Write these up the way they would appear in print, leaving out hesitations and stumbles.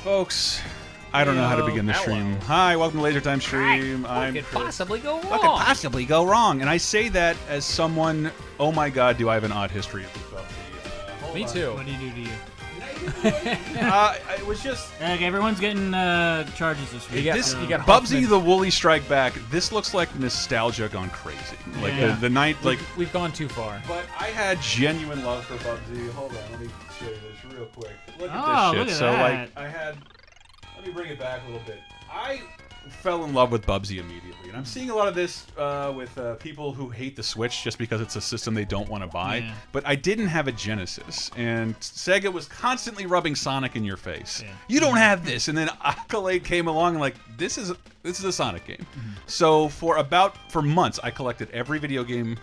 Folks, I don't know how to begin the stream. Hi, welcome to Laser Time Stream. What could possibly go wrong? What could possibly go wrong? And I say that as someone, oh my god, do I have an odd history of this Bubsy. Me too. What do you do to you? It was just... everyone's getting charges this week. You got Bubsy the Woolies Strike Back. This looks like nostalgia gone crazy. Like the night, like... We've gone too far. But I had genuine love for Bubsy. Hold on, let me show you this real quick. Look at Oh, this look shit. at So, that. like, I had... Let me bring it back a little bit. I fell in love with Bubsy immediately, and I'm seeing a lot of this with people who hate the Switch just because it's a system they don't want to buy. Yeah. But I didn't have a Genesis, and Sega was constantly rubbing Sonic in your face. Yeah. You don't have this, and then Accolade came along and like, this is a Sonic game. So for months, I collected every video game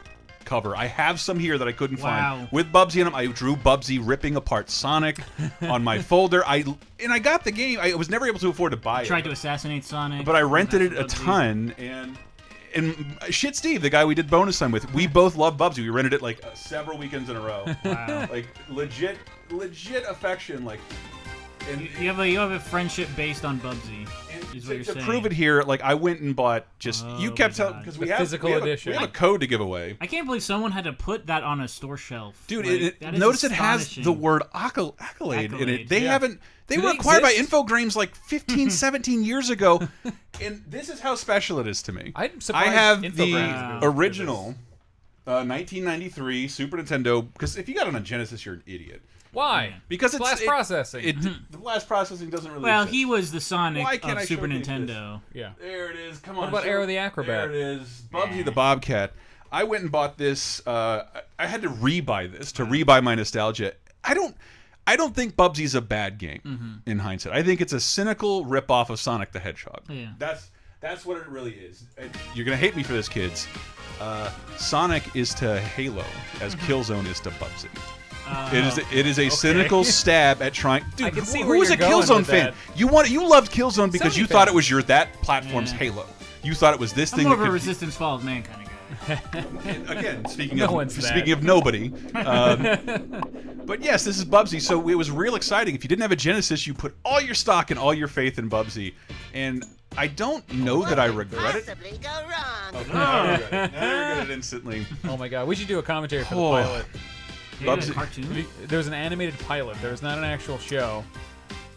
cover. I have some here that I couldn't find with Bubsy in them. I drew Bubsy ripping apart Sonic on my folder. I got the game. I was never able to afford to buy it. Tried to assassinate Sonic. But I rented it a ton, and shit, Steve, the guy we did bonus time with, we both love Bubsy. We rented it like several weekends in a row. Wow. Like legit affection. Like, and You have a friendship based on Bubsy. Is what you're to saying. prove it here, like I went and bought just you kept telling because we have physical edition. We have a code to give away. I can't believe someone had to put that on a store shelf. Dude, Like, that is notice it has astonishing. the word accolade in it. They yeah. haven't. They Do were they acquired by exist? Infogrames like 15, 17 years ago, and this is how special it is to me. I'm I surprised have Infogrames the would do original 1993 Super Nintendo. Because if you got it on a Genesis, you're an idiot. Why? Because it's blast processing. The blast processing doesn't really. Well, exist. he was the Sonic Why can't of I Super showcase Nintendo. Yeah. There it is. Come on. What about show- Arrow the Acrobat? There it is. Bubsy the Bobcat. I went and bought this. I had to rebuy this to rebuy my nostalgia. I don't think Bubsy's a bad game in hindsight. I think it's a cynical ripoff of Sonic the Hedgehog. Yeah. That's what it really is. You're gonna hate me for this, kids. Sonic is to Halo as Killzone is to Bubsy. It is a cynical stab at trying. Dude, I can see who where was a you're going Killzone with fan? that. You loved Killzone because Sony you thought it fans. was that platform's Halo. You thought it was this I'm thing. more that of a could- Resistance Fall of Man kind of guy. Again, speaking No one's of nobody, but yes, this is Bubsy. So it was real exciting. If you didn't have a Genesis, you put all your stock and all your faith in Bubsy, and I don't know that I regret it. Possibly go wrong. Okay, now I regret it. Now I regret it instantly. Oh my god, we should do a commentary for the Oh. pilot. Yeah, Bubsy- cartoon. There's an animated pilot. There's not an actual show.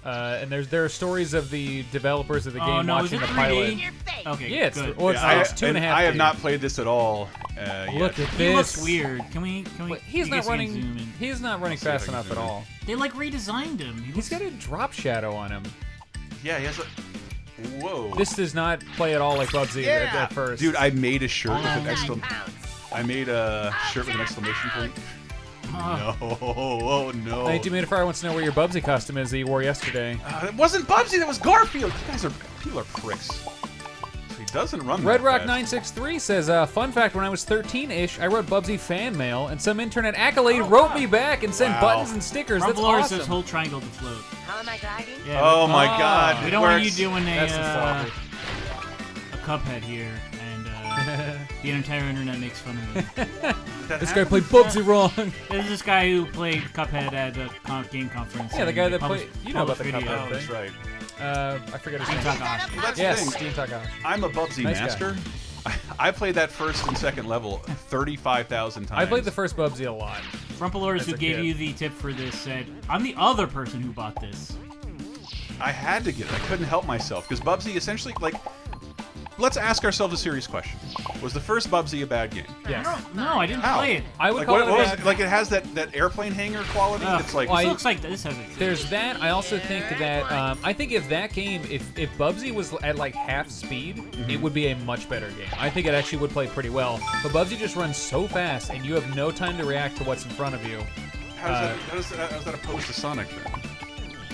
And there are stories of the developers of the game no, is watching it the 3D? pilot. Your face. Okay, Yeah, it's good. well, Yeah, it's 2.5. I have D. not played this at all. Yet. Look at He this. looks weird. Can we? Wait, he's I not guess we can zoom running. in. He's not running see if I fast can enough zoom at in. all. They like redesigned him. He's got a drop shadow on him. Yeah, he has a. Whoa. This does not play at all like Bubsy at first. Dude, I made a shirt with an 9 pounds. I made a shirt with an exclamation point. No, oh no. Hey, Dehumidifier wants to know where your Bubsy costume is that you wore yesterday. It wasn't Bubsy, that was Garfield. People are pricks. So he doesn't run Red that Rock fast. 963 says, fun fact, when I was 13-ish, I wrote Bubsy fan mail, and some intern at Accolade wrote me back and sent Wow. buttons and stickers. That's Rumbler awesome. says hold triangle to float. How am I gliding? Yeah, Oh my Ah. god. we it don't want you works. doing That's a nostalgic. Cuphead here, and the entire internet makes fun of me. This guy played Bubsy wrong. There's this guy who played Cuphead at a game conference. Yeah, the and guy they that published- played. You know about the published Cuphead Oh, that's thing. right. I forget his Dean name. Takahashi. That's the Yes, thing. Dean Takahashi. I'm a Bubsy Nice guy. master. I played that first and second level 35,000 times. I played the first Bubsy a lot. Rumpelors, who a gave kid. you the tip for this, said, I'm the other person who bought this. I had to get it. I couldn't help myself because Bubsy essentially like. Let's ask ourselves a serious question: was the first Bubsy a bad game? Yes. No, I didn't How? play it. I would Like call what it a was bad- it? Like it has that airplane hanger quality. Ugh, It's like Well, this I- looks like this has a. There's that. I also think that I think if that game, if Bubsy was at like half speed, it would be a much better game. I think it actually would play pretty well. But Bubsy just runs so fast, and you have no time to react to what's in front of you. how's that opposed to Sonic then?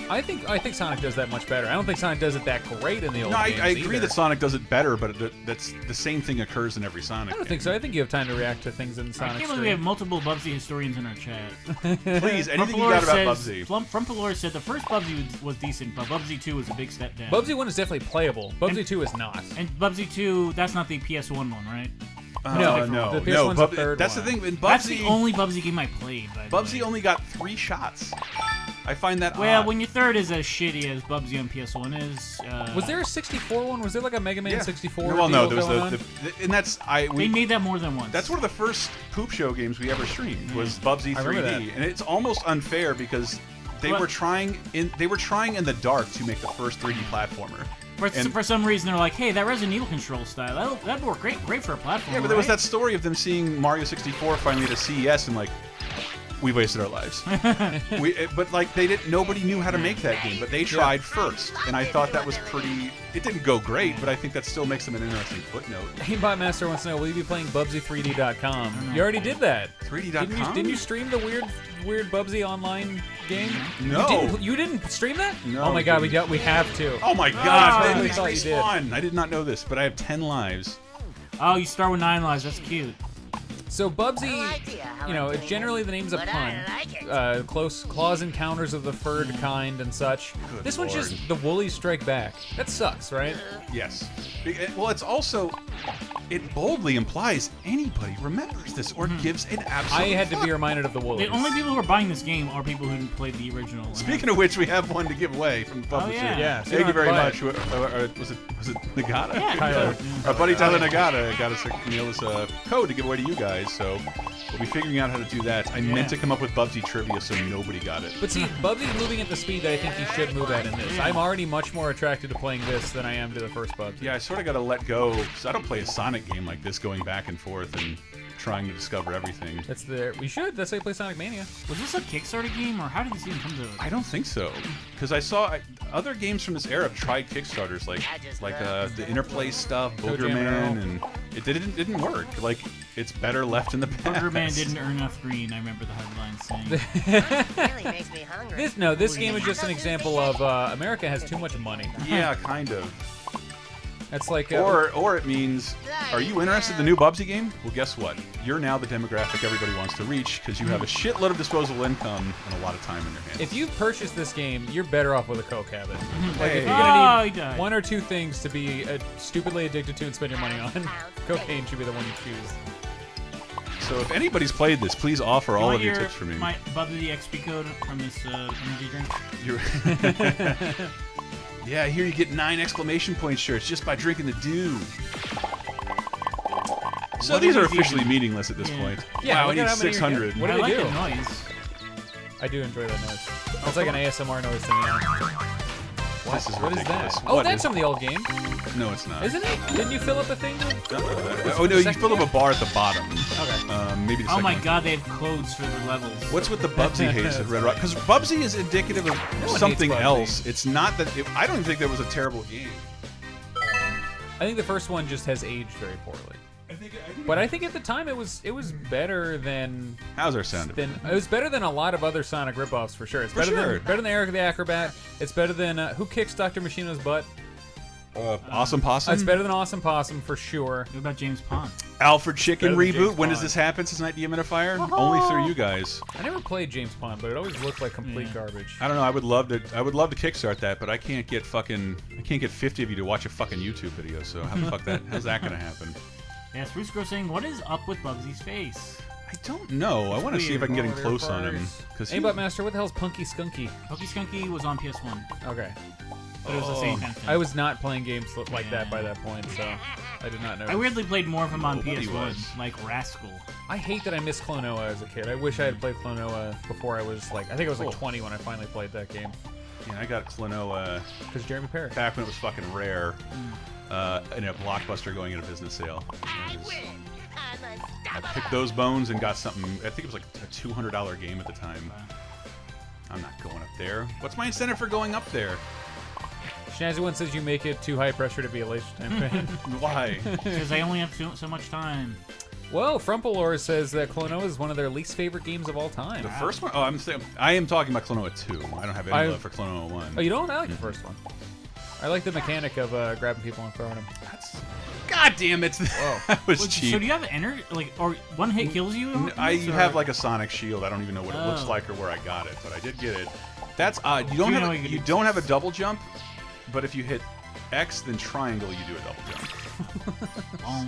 I think Sonic does that much better. I don't think Sonic does it that great in the old No, games I agree either. that Sonic does it better, but that's the same thing occurs in every Sonic. I don't think so. I think you have time to react to things in I Sonic can't believe we have multiple Bubsy historians in our chat. Please, anything you got about Bubsy. Frumpelor said the first Bubsy was decent, but Bubsy 2 was a big step down. Bubsy 1 is definitely playable. Bubsy 2 is not. And Bubsy 2, that's not the PS1 one, right? No. The PS one's the third That's one. the thing. In Bubsy, That's the only Bubsy game I played. By the Bubsy way. only got 3 shots. I find that Well, odd. when your third is as shitty as Bubsy on PS1 is. Was there a 64 one? Was there like a Mega Man 64? Well, no, deal there was going on? and that's They made that more than once. That's one of the first poop show games we ever streamed. Was Bubsy I remember 3D, and it's almost unfair because they were trying in the dark to make the first 3D platformer. For some reason, they're like, hey, that Resident Evil control style, that'd work great for a platform. Yeah, but there was that story of them seeing Mario 64 finally at a CES and like, we wasted our lives. But like nobody knew how to make that game, but they tried first, and I thought that was pretty. It didn't go great, but I think that still makes them an interesting footnote. Aimbot Master wants to know, will you be playing Bubsy3D.com? You already did that. 3D.com? Didn't you stream the weird Bubsy online game? No. You didn't stream that? No. Oh my god, we have to. Oh my god, I then totally they thought you did. respawn. I did not know this, but I have 10 lives. Oh, you start with 9 lives. That's cute. So Bubsy, you know, generally the name's a pun. Close claws encounters of the furred kind and such. Good this one's lord. just the Woolies Strike Back. That sucks, right? Yes. Well, it's also, it boldly implies anybody remembers this or gives an absolute I had to fuck. be reminded of the Woolies. The only people who are buying this game are people who played the original. Speaking of which, we have one to give away from the publisher. yeah. so you Thank you don't very have to much. Was it Nagata? Yeah, Tyler. Our buddy Tyler Nagata got us a code to give away to you guys, so we'll be figuring out how to do that. I meant to come up with Bubsy trivia so nobody got it. But see, Bubsy's moving at the speed that I think he should move at in this. I'm already much more attracted to playing this than I am to the first Bubsy. Yeah, I sort of got to let go, because I don't play a Sonic game like this, going back and forth and trying to discover everything. We should. That's how you play Sonic Mania. Was this a Kickstarter game, or how did this even come to? I don't think so, because I saw other games from this era have tried Kickstarters, like the Interplay stuff, Boogerman, and it didn't work. Like, it's better left in the past. Boogerman didn't earn enough green. I remember the headline saying. Really makes me hungry. This game is just an example of America has too much money. Yeah, kind of. That's like Or it means, are you interested in the new Bubsy game? Well, guess what? You're now the demographic everybody wants to reach because you have a shitload of disposable income and a lot of time in your hands. if you purchase this game, you're better off with a Coke habit. Like Hey. if you're gonna need he died. one or two things to be stupidly addicted to and spend your money on, cocaine should be the one you choose. So if anybody's played this, please offer all of your tips for me. My Bubsy XP code from this energy drink. You're yeah, I hear you get 9 exclamation point shirts just by drinking the dew. So What these do are you officially do? meaningless at this Yeah. point. Yeah, wow, I look need at how many you're 600. getting. What do I they like do? the noise. I do enjoy that noise. It's like an ASMR noise to me. This is What is ridiculous. that? Oh, What that's is- from the old game, No, it's not. isn't it? Didn't you fill up a thing? Oh no, you fill up a bar at the bottom. Okay. Maybe the Oh second my one. god, they have codes for the levels. What's with the Bubsy haze at Red Rock? Because Bubsy is indicative of hates something Bubsy. else. It's not that. I don't even think that was a terrible game. I think the first one just has aged very poorly. But I think at the time it was better than How's our sound? it was better than a lot of other Sonic ripoffs for sure. It's For better sure. than Eric the Acrobat. It's better than who kicks Dr. Machino's butt. Awesome Possum. It's better than Awesome Possum for sure. What about James Pond? Alfred Chicken Better than reboot. James When does Bond. this happen? Since Night Dehumidifier? Only through you guys. I never played James Pond, but it always looked like complete garbage. I don't know. I would love to kickstart that, but I can't get 50 of you to watch a fucking YouTube video. So how the fuck that? How's that gonna happen? Yes, Bruce Gross saying, what is up with Bubsy's face? I don't know. I want to see if I can get in Oh, close they're on him. bars. Because Aimbot Master, what the hell's Punky Skunky? Pokey Skunky was on PS1, Okay. but it was the same kind of thing. I was not playing games like that by that point, so I did not know. I weirdly played more of them on Nobody PS1, was. like Rascal. I hate that I missed Klonoa as a kid. I wish I had played Klonoa before I was like, I think I was like 20 when I finally played that game. yeah, I got Klonoa Because Jeremy Parrish. back when it was fucking rare in a Blockbuster going at a business sale. I picked those bones and got something. I think it was like a $200 game at the time. I'm not going up there. What's my incentive for going up there? Snazzy one says you make it too high pressure to be a Laser Time fan. Why? Because I only have so much time. Well, Frumpelore says that Klonoa is one of their least favorite games of all time. The first one? Oh, I am talking about Klonoa 2. I don't have any love for Klonoa 1. Oh, you don't? I like the first one. I like the mechanic of grabbing people and throwing them. That's... God damn it! That was cheap. So do you have energy, or one hit kills you? I Or- have like a Sonic shield. I don't even know what it looks Oh. like or where I got it, but I did get it. That's odd. You don't You know have you can you do don't have a double jump, but if you hit X then triangle, you do a double jump.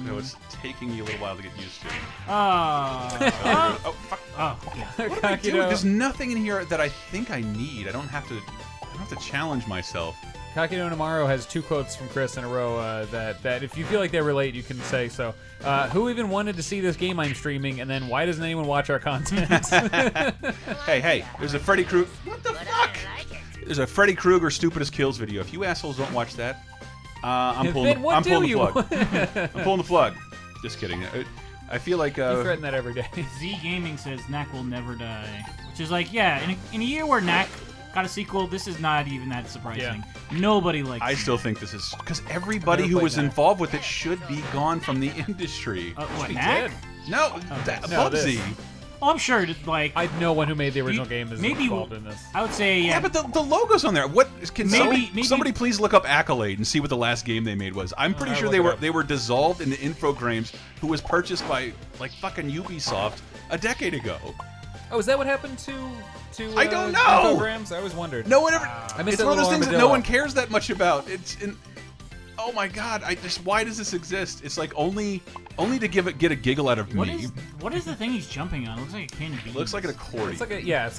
So it's taking me a little while to get used to. Oh, fuck. oh, yeah. What am I doing? There's nothing in here that I think I need. I don't have to challenge myself. Kakino Namaro has 2 quotes from Chris in a row that if you feel like they relate, you can say so. Who even wanted to see this game I'm streaming? And then why doesn't anyone watch our content? Hey, there's a Freddy Krueger. What the fuck? There's a Freddy Krueger stupidest kills video. If you assholes don't watch that, I'm pulling the plug. I'm pulling the plug. Just kidding. I feel like you threaten that every day. Z Gaming says Knack will never die, which is like, yeah, in a year where Knack got a sequel, this is not even that surprising. Yeah. Nobody likes I still think this is because everybody who was involved with it should be gone from the industry. What, Knack? No, Bubsy. Oh, I'm sure. Like, no one who made the original game is involved in this. I would say, yeah. Yeah, but the logo's on there. What can somebody please look up Accolade and see what the last game they made was? I'm pretty sure they were dissolved into Infogrames, who was purchased by like fucking Ubisoft a decade ago. Oh, is that what happened to I don't know. Infogrames? I always wondered. No one ever. I missed it's one of those things that no one cares that much about. Oh my god! Why does this exist? It's like only to get a giggle out of me. What is the thing he's jumping on? It looks like a can of beans. It looks like an accordion. It's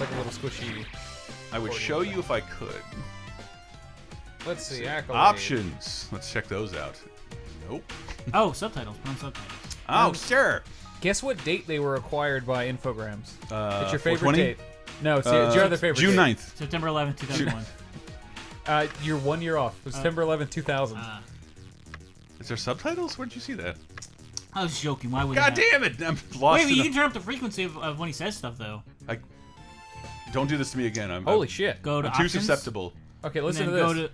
like a little squishy. I would show you if I could. Let's see. Accolade. Options. Let's check those out. Nope. Oh, subtitles. Put on subtitles. Oh, sure. Guess what date they were acquired by Infogrames? It's your favorite 420? date. No, it's your other favorite June date. 9th. September 11th, 2001. You're 1 year off. It was September 11th, 2000. Is there subtitles? Where'd you see that? I was joking. Why would God damn it! I'm lost. Wait, but you can turn up the frequency of when he says stuff, though. Don't do this to me again. Holy shit. Go to I'm too options. susceptible. Okay, listen to this.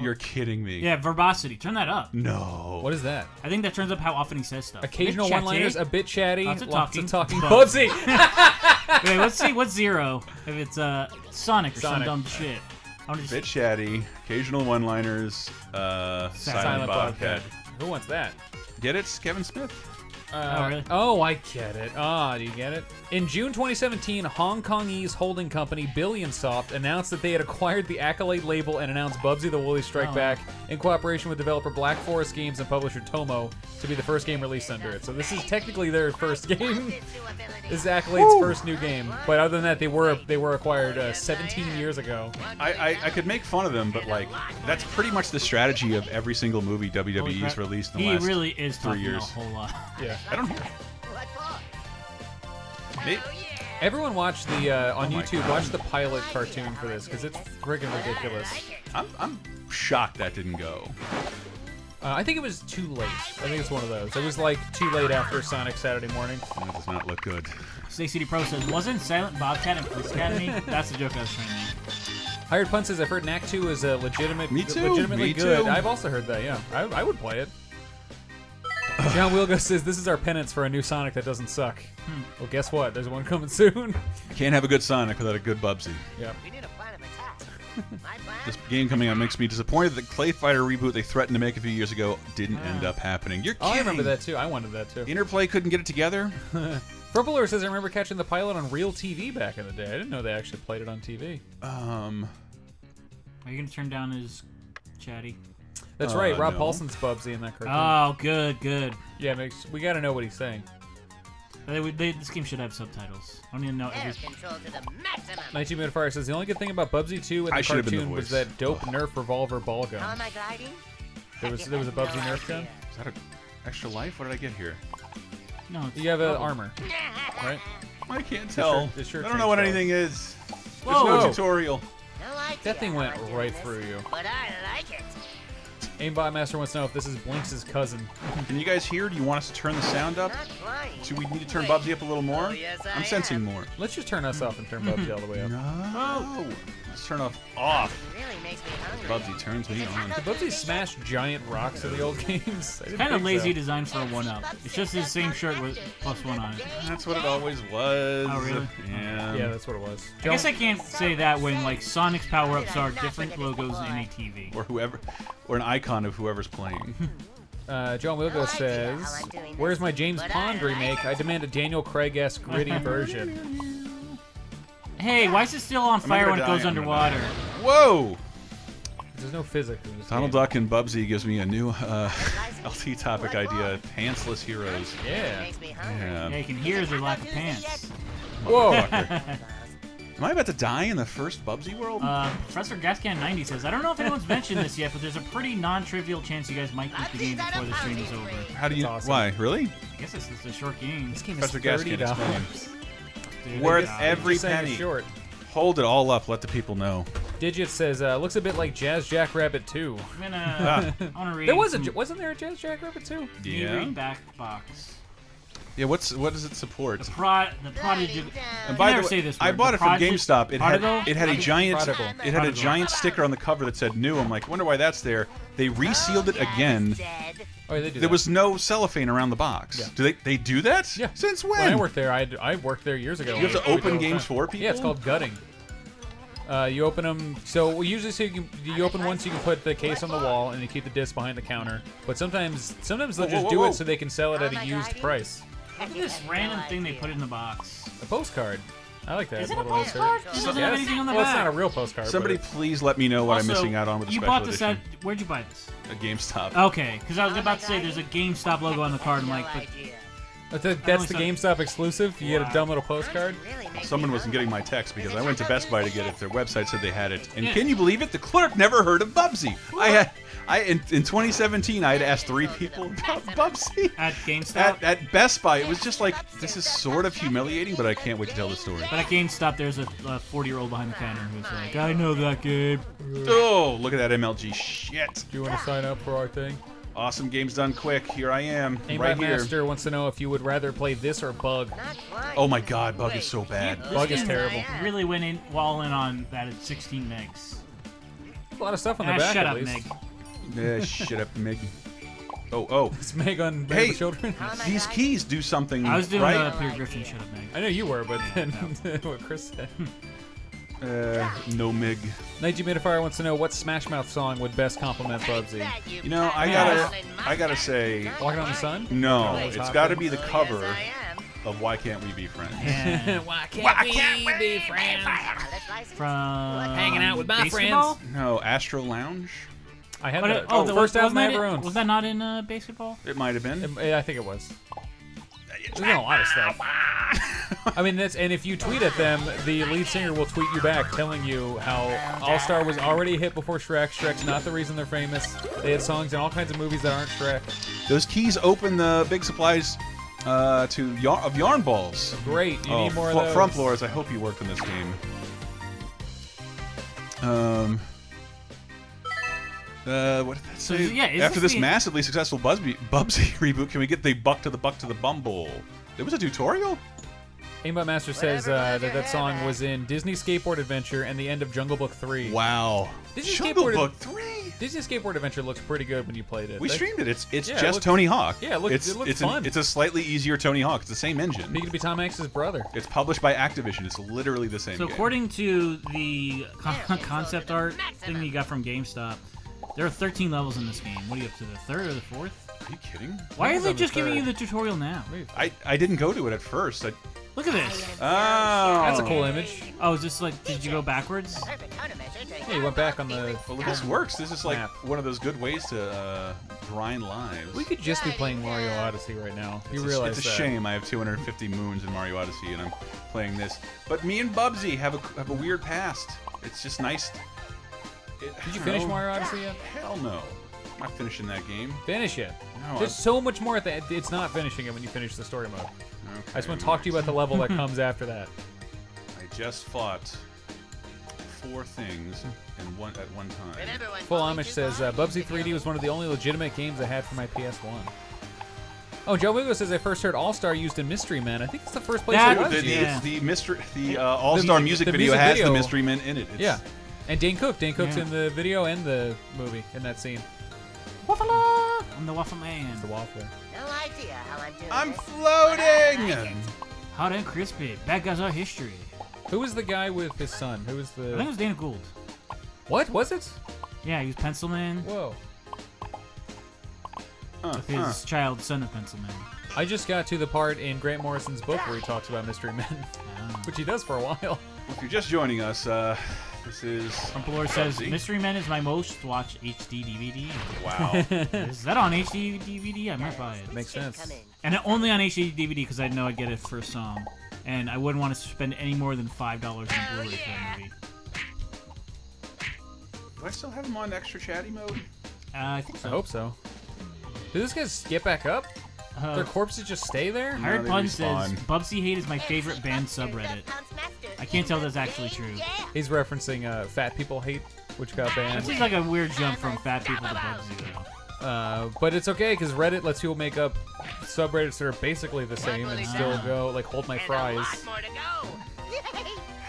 You're kidding me. Yeah, verbosity. Turn that up. No. What is that? I think that turns up how often he says stuff. Occasional one-liners, a bit chatty, lots of talking. Bubsy! Wait, let's see. What's 0? If it's Sonic or some dumb shit. Bit chatty, occasional one-liners, silent Bobcat. Who wants that? Get it? It's Kevin Smith. Oh, really? Oh, I get it. Do you get it? In June 2017, Hong Kongese holding company Billionsoft announced that they had acquired the Accolade label and announced Bubsy the Woolies Strike Back in cooperation with developer Black Forest Games and publisher Tomo to be the first game released under it. So this is technically their first game. This is Accolade's first new game. But other than that, they were acquired 17 years ago. I could make fun of them, but like that's pretty much the strategy of every single movie WWE's released in the last 3 years. He really is talking a whole lot. Yeah. I don't hear. Everyone watch the on YouTube. Watch the pilot cartoon for this because it's friggin' ridiculous. I'm shocked that didn't go. I think it was too late. I think it's one of those. It was like too late after Sonic Saturday morning. That does not look good. Stacey D Pro says, "Wasn't Silent Bobcat in Police Academy?" That's the joke I was trying to make. Hired Pun says, "I've heard Knack 2 is a legitimately good." I've also heard that. Yeah, I would play it. John Wilgo says, "This is our penance for a new Sonic that doesn't suck." Well, guess what? There's one coming soon. Can't have a good Sonic without a good Bubsy. Yeah. We need a plan of attack. This game coming out makes me disappointed that the Clay Fighter reboot they threatened to make a few years ago didn't end up happening. You're kidding. I remember that too. I wanted that too. Interplay couldn't get it together. Purple says, "I remember catching the pilot on Real TV back in the day. I didn't know they actually played it on TV." Are you gonna turn down his chatty? That's right. Rob Paulson's Bubsy in that cartoon. Oh, good. Yeah, we got to know what he's saying. This game should have subtitles. I don't even know everything. 19 Minute Fire says, "The only good thing about Bubsy 2 in the cartoon was that dope Nerf revolver ball gun." How am I gliding? There was a Bubsy Nerf gun? Is that an extra life? What did I get here? No, you have armor, right? I can't tell. I don't know what anything is. There's Whoa. no tutorial. That thing went right through you. But I like it. Aimbot Master wants to know if this is Blinks' cousin. Can you guys hear? Do you want us to turn the sound up? Do we need to turn Bubsy up a little more? I'm sensing more. Let's just turn us off and turn Bubsy all the way up. No. Let's turn off. Really makes me hungry. Bubsy turns me on. Did Bubsy smash giant rocks in the old games? Kind of lazy design for a 1-up. It's just his same shirt with +1 on it. That's what it always was. Oh, really? Yeah. Yeah, that's what it was. I guess I can't say that when like Sonic's power-ups are different logos in a TV. Or an icon of whoever's playing. John Wilgo says, "Where's my James Pond remake? I demand a Daniel Craig-esque gritty version." Hey, why is it still on fire when it goes underwater? Whoa! There's no physics in this Donald game. Duck and Bubsy gives me a new LT topic idea. Pantsless heroes. Yeah. Yeah. Yeah, you can hear the lack of pants. Whoa. Am I about to die in the first Bubsy world? Professor Gascan90 says, I don't know if anyone's mentioned this yet, but there's a pretty non-trivial chance you guys might beat the game before the stream is over. How do you? That's awesome. Why? Really? I guess it's just a short game. This game is Professor Gaskin, $30. Dude, Worth yeah. every Just saying it's penny. short. Hold it all up. Let the people know. Digit says, looks a bit like Jazz Jackrabbit 2. I'm gonna, I wanna read. There wasn't there a Jazz Jackrabbit 2? Yeah. Read back box. Yeah. What does it support? The Prodigy. And by the way, say this I word. bought The it from Prodigy- GameStop. It had a giant Prodigal. sticker on the cover that said "new." I'm like, wonder why that's there. They resealed it again. Oh, they do There that. was no cellophane around the box. Yeah. Do they do that? Yeah. Since when? When I worked there, I worked there years ago. You have to open games for people. Yeah, it's called gutting. You open them. So we usually say you open one so you can put the case on the wall and you keep the disc behind the counter. But sometimes they'll just do it so they can sell it at a used price. Look at this random thing they put in the box. A postcard. I like that. Is it a little postcard? insert. It doesn't have anything on the well, back. it's not a real postcard. Somebody but please let me know what I'm Also, missing out on with the you special bought this edition. at, where'd you buy this? A GameStop. Okay, because I was about to say there's a GameStop logo on the card. I'm like, but that's the GameStop exclusive. You get a dumb little postcard. Someone wasn't getting my text because I went to Best Buy to get it. Their website said they had it, and Yeah. can you believe it? The clerk never heard of Bubsy. In 2017, I had asked 3 people about Bubsy at GameStop? at Best Buy. It was just like, this is sort of humiliating, but I can't wait to tell the story. But at GameStop, there's a 40-year-old behind the counter who's like, I know that game. Oh, look at that MLG shit. Do you want to sign up for our thing? Awesome games done quick. Here I am, Aimbot right here. Master wants to know if you would rather play this or Bug. Oh my God, Bug is so bad. Bug is terrible. Really went in all in on that at 16 megs. A lot of stuff on the back Shut at up, least. Meg. Yeah, shit up, Meg. Oh. It's Meg on Hey, Meg Children. These keys do something. I was doing right? Peter Griffin, shut up, Meg. I know you were, but then what Chris said. No Mig. Night Humidifier wants to know what Smash Mouth song would best compliment Bubsy. You know, I gotta say, Walking on the Sun? no, Oh, it's Top got to Gun. be the cover of Why Can't We Be Friends? Yeah. Why can't we be friends? From Hanging out with my Basketball? No, Astro Lounge. I had But that. The first album I ever owned. Was that not in Basketball? It might have been. I think it was. There's been a lot of stuff. I mean, and if you tweet at them, the lead singer will tweet you back telling you how All Star was already a hit before Shrek. Shrek's not the reason they're famous. They had songs in all kinds of movies that aren't Shrek. Those keys open the big supplies of yarn balls. Great. You need more of those. Front floors. I hope you worked on this game. What did that say? Yeah, is After this this the- massively successful Bubsy reboot, can we get the buck to the bumble? There was a tutorial? Aimbot Master says that song was in Disney Skateboard Adventure and the end of Jungle Book 3. Wow. Disney Jungle Skateboard Book 3? Disney Skateboard Adventure looks pretty good when you played it. We streamed it. It's Yeah, it just looks- Tony Hawk. Yeah, it looks fun. It's a slightly easier Tony Hawk. It's the same engine. He could be Tom Hanks' brother. It's published by Activision. It's literally the same So game. according to the concept art thing that you got from GameStop, there are 13 levels in this game. What are you up to, the 3rd or the 4th? Are you kidding? Why are was they on the just giving 3rd. you the tutorial now? I didn't go to it at first. Look at this. Oh. That's a cool image. Oh, is this like, did you go backwards? Yeah, you went back on the. Well, this works. This is like Map. one of those good ways to grind lives. We could just be playing Mario Odyssey right now. You It's realize it's a that. shame I have 250 moons in Mario Odyssey and I'm playing this. But me and Bubsy have a weird past. It's just nice. Did you finish Mario Odyssey yet? Hell no. I'm not finishing that game. Finish it. No, There's so much more at the end. It's not finishing it when you finish the story mode. Okay. I just want to talk to you about the level that comes after that. I just fought 4 things at one time. Full Amish says Bubsy 3D was one of the only legitimate games I had for my PS1. Oh, Joe Wigo says I first heard All Star used in Mystery Men. I think it's the first place That- it was. Yeah. It's the All-Star music the video music has video- the Mystery Men in it. It's, Yeah. And Dane Cook. Dane Cook's Yeah. in the video and the movie in that scene. Waffle! I'm the Waffle Man. The waffler. No idea how I'm doing I'm this, floating! but I like it. Hot and crispy. Bad guys are history. Who was the guy with his son? Who was I think it the... was Dana Gould. What? Was it? Yeah, he was Pencil Man Whoa. with his child, son of Pencil Man. I just got to the part in Grant Morrison's book where he talks about Mystery Men, which he does for a while. If you're just joining us, This is. Rumpelor says, Bubsy. Mystery Men is my most watched HD DVD. Wow. Is that on HD DVD? I might buy it. Makes sense. And only on HD DVD because I know I'd get it first song. And I wouldn't want to spend any more than $5 in Blu-ray for that movie. Do I still have him on extra chatty mode? I think so. I hope so. Do these guys get back up? Their corpses just stay there? Hired they Pun respawn. says, Bubsy Hate is my favorite band subreddit. I can't tell if that's actually true. He's referencing Fat People Hate, which got That banned. seems like a weird jump from fat people to Bubsy, though. But it's okay because Reddit lets people make up subreddits that are basically the same and still go like hold my fries.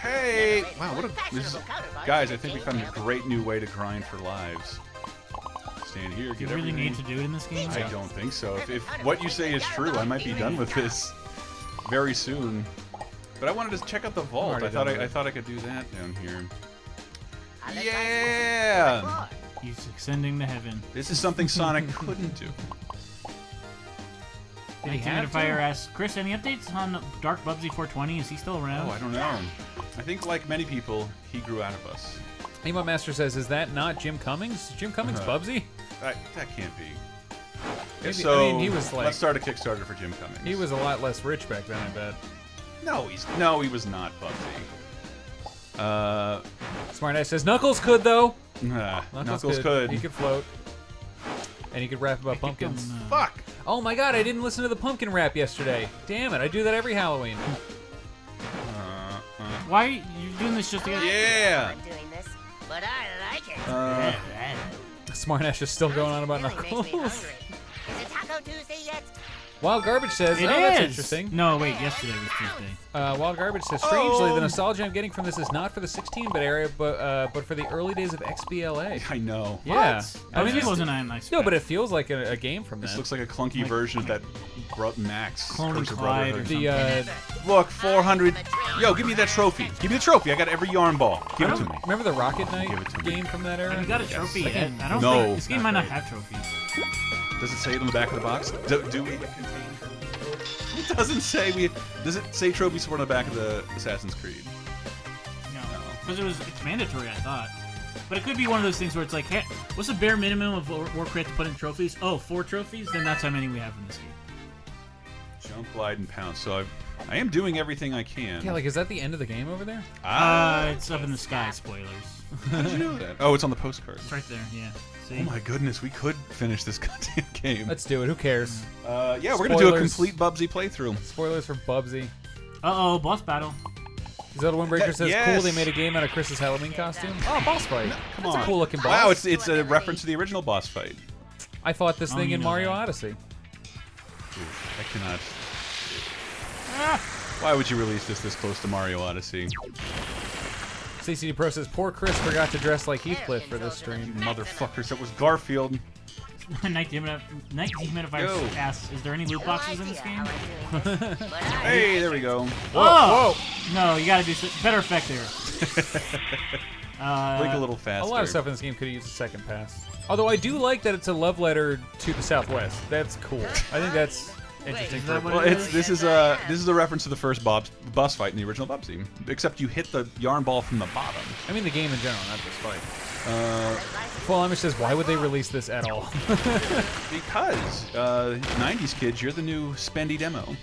Hey! Wow, what a. Guys, I think we found a great new way to grind for lives. Stand here, Do get you really everything. need to do it in this game? I don't think so. If what you say is true, I might be done with this very soon. But I wanted to check out the vault. already I thought done with I thought I could do that down here. Yeah! He's ascending to heaven. This is something Sonic couldn't do. Humidifier asks, Chris, any updates on Dark Bubsy 420? Is he still around? Oh, I don't know. I think, like many people, he grew out of us. Emo Master says, is that not Jim Cummings? Jim Cummings Bubsy? That can't be. Maybe- So, I mean, he was like- let's start a Kickstarter for Jim Cummings. He was a lot less rich back then, I bet. No, he was not Bubsy. Smartass says, Knuckles could, though. Knuckles could. He could float. And he could rap about Pick pumpkins. him, Fuck! Oh my god, I didn't listen to the pumpkin rap yesterday. Damn it, I do that every Halloween. Why are you doing this just to get... Yeah! I'm doing this, but I like it. Smartass is still going on about Really makes me Knuckles. hungry. Is it Taco Tuesday yet? Wild Garbage says, It oh, that's is! interesting. No, wait, yesterday was Tuesday. Wild Garbage says, strangely, Oh. the nostalgia I'm getting from this is not for the 16-bit era, but for the early days of XBLA. I know. Yeah. I mean, it it's- wasn't a nice. No, but it feels like a game from This that. looks like a clunky version of that Max. Clone Curse of Clyde or Brotherhood. The, Look, 400. Yo, give me that trophy. Give me the trophy. I got every yarn ball. Give it to me. remember the Rocket Knight Give it to me. game from that era? Have you got a trophy Yes. yet? I don't No. think this game might not have trophies. Does it say it on the back of the box? Do we contain trophies? It doesn't say we. Does it say trophy support on the back of the Assassin's Creed? No, because it's mandatory, I thought. But it could be one of those things where it's like, hey, what's the bare minimum of Warcraft to put in trophies? Oh, 4 trophies? Then that's how many we have in this game. Jump, glide, and pounce. So I am doing everything I can. Yeah, like, is that the end of the game over there? It's up in the sky. Spoilers. How did you know that? Oh, it's on the postcard. It's right there. Yeah. See? Oh my goodness, we could finish this goddamn game. Let's do it. Who cares? Yeah, we're gonna do a Spoilers. complete Bubsy playthrough. Spoilers for Bubsy. Uh-oh, boss battle. Zelda Windbreaker says, Yes. cool, they made a game out of Chris's Halloween costume. Oh, boss fight. Come That's on. a cool looking boss. Wow, it's a reference to the original boss fight. I fought this Oh, thing you in know Mario that. Odyssey. Dude, I cannot. Why would you release this close to Mario Odyssey? CCD Pro says, poor Chris forgot to dress like Heathcliff for this stream. Motherfuckers, that was Garfield. Night Dehumidifier Yo. asks, is there any loot boxes in this game? Hey, there we go. Whoa! No, you gotta do better effect there. Blink a little faster. A lot of stuff in this game could have used a second pass. Although I do like that it's a love letter to the Southwest. That's cool. I think that's interesting. is that for- what Well, it this is a reference to the first boss fight in the original Bubsy. Except you hit the yarn ball from the bottom. I mean the game in general, not this fight. Full Amish says, why would they release this at all? Because 90s kids, you're the new spendy demo.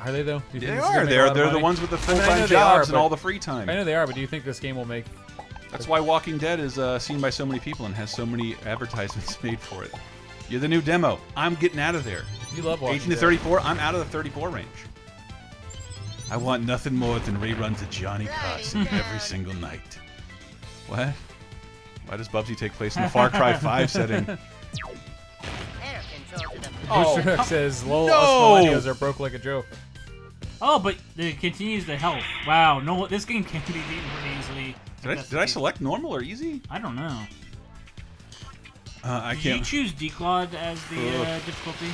Are they though? Do you think They this is gonna are. make a lot of They're the money? ones with the I know full-time they are, jobs and but- all the free time. I know they are, but do you think this game will make... That's why Walking Dead is seen by so many people and has so many advertisements made for it. You're the new demo. I'm getting out of there. You love Walking 18 to Dead. 34, I'm out of the 34 range. I want nothing more than reruns of Johnny Carson every single night. What? Why does Bubsy take place in the Far Cry 5 setting? Booster Hook says, lol, no! us millennials are broke like a joke. Oh, but it continues the health. Wow, no, this game can be beaten pretty easily. Did I select normal or easy? I don't know. I Did you can't. choose Declawed as the Ugh. difficulty? No.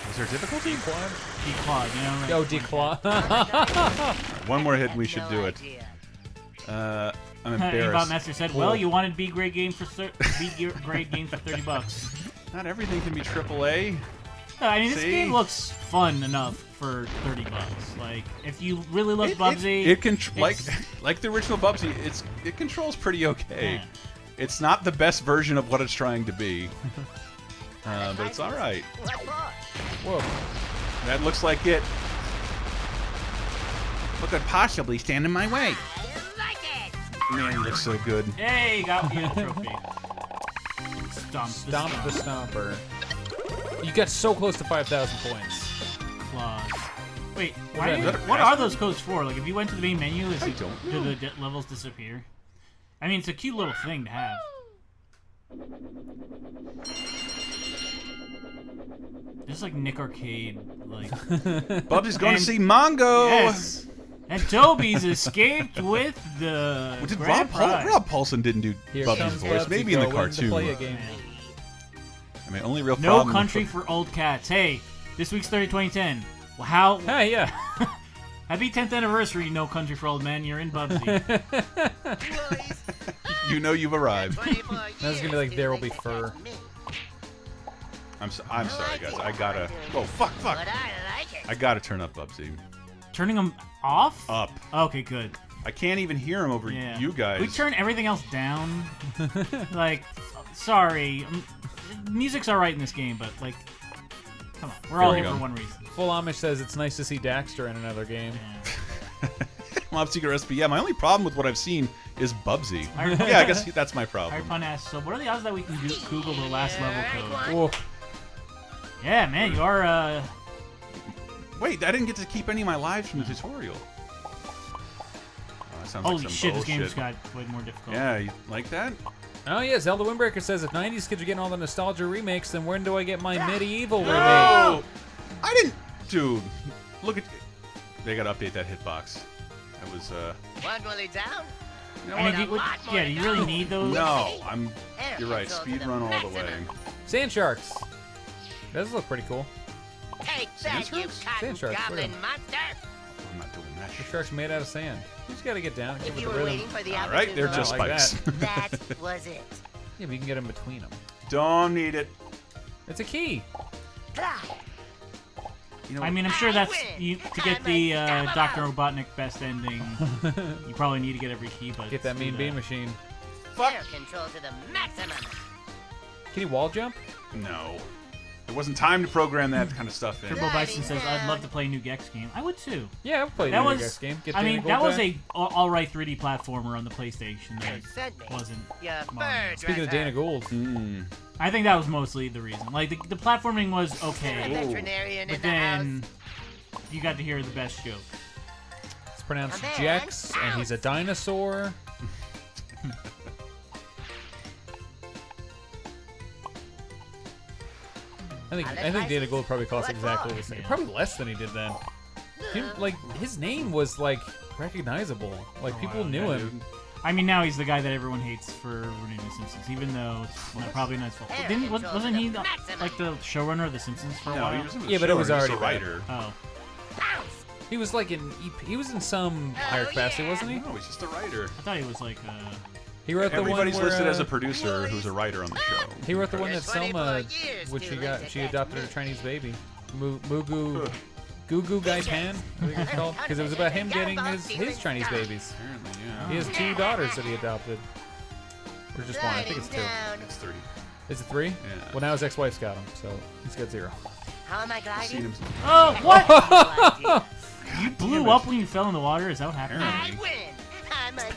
Is there difficulty? Declawed, you know? Like, Yo, Declaw. One more hit and we should do it. I'm Aimbot embarrassed. Master said, "Well, you wanted B grade game for B grade games for $30." Not everything can be AAA. No, I mean, this See? game looks fun enough for $30. Like, if you really love Bubsy, like the original Bubsy, it controls pretty okay. Yeah. It's not the best version of what it's trying to be, but it's all right. What for? Whoa. That looks like it. What could possibly stand in my way? I like it. Man, he looks so good. hey, got me a trophy. Stomp the Stomper. You got so close to 5,000 points. Claws. Wait, that a what are those codes for? Like, if you went to the main menu, do the levels disappear? I mean, it's a cute little thing to have. This is like Nick Arcade, like. Bubsy's going to see Mongo. Yes. And Toby's escaped with the. Did grand prize. Rob Paulson didn't do Here Bubsy's comes voice? Bubsy Maybe in the going to play a cartoon. game. I mean, only real No problem. Country for Old Cats. Hey, this week's 2010. Well, how? Hey, yeah. Happy 10th anniversary, No Country for Old Men. You're in Bubsy. Woolies, You know you've arrived. 24 That's gonna be like years There Will to Be make Fur. sense to me. I'm sorry, guys. I gotta. Oh, fuck. But I like it. I gotta turn up Bubsy. Turning them off? Up. Okay, good. I can't even hear him over Yeah. you guys. We turn everything else down. Like, sorry. Music's alright in this game, but, like, come on. We're all we here go. for one reason. Full Amish says it's nice to see Daxter in another game. Yeah. Mob Secret Recipe. Yeah, my only problem with what I've seen is Bubsy. Iron Yeah, I guess that's my problem. Iron Pun asks, so what are the odds that we can Google the last level code? Whoa. Yeah, man, you are, Wait, I didn't get to keep any of my lives from the tutorial. Oh, that sounds holy like some shit, this game bullshit. just got way more difficult. Yeah, you like that? Oh yeah, Zelda Windbreaker says if 90s kids are getting all the nostalgia remakes, then when do I get my medieval remake? Oh, I didn't, dude. Look at, they gotta update that hitbox. That was One Woolly down. You know I what? mean, do you really need those? No, you're right. Speed run all the way. Sand Sharks. Those look pretty cool. Take that, you Sharks? cotton Sand sharks, goblin look monster. I'm not doing that. The sharks made out of sand. You just gotta get down, give If it you the were rhythm. waiting for the All right, they're opportune just like spikes. that was it. Yeah, but you can get them between them. Don't need it. It's a key. Fly. You know, I mean, I'm sure that's win. you, to get the Dr. Robotnik best ending. You probably need to get every key, but Get that let's do mean bean machine. fuck. Air control to the maximum. Can you wall jump? No, there wasn't time to program that kind of stuff in. Turbo Bison says, "I'd love to play a new Gex game." I would too. Yeah, I've played That the was, Gex game. Get I Dana mean, Gold that was back. a alright 3D platformer on the PlayStation. That Send me wasn't. your Mario. bird Speaking of dresser. Dana Gould, Mm. I think that was mostly the reason. Like the platforming was A okay, veterinarian but in the house. then you got to hear the best joke. it's pronounced A man Jex, and he's a dinosaur. I think Dana Gould probably cost exactly the same. Probably less than he did then. Like his name was like recognizable. Like people knew him. I mean, now he's the guy that everyone hates for ruining The Simpsons, even though it's probably not his fault. Wasn't he like the showrunner of The Simpsons for a No, while? he was in the Yeah, but it was show, he already a writer. Oh, He was like he was in some higher capacity, wasn't he? No, he's just a writer. I thought he was like. He wrote the one Everybody's where, listed as a producer who's a writer on the show. he wrote the one that There's 24 Selma, years which to she live she that adopted her minute. Chinese baby, Mugu Goo Gai Pan, I think it's called, because it was about him getting his Chinese babies. Apparently, yeah. He has 2 daughters that he adopted, or just one. I think it's 2. Down. It's 30. Is it 3? Yeah. Well, now his ex-wife's got him, so he's got 0. How am I Seen gliding? him. Oh, what? No idea. You blew up when you fell in the water? Is that what happened? I win.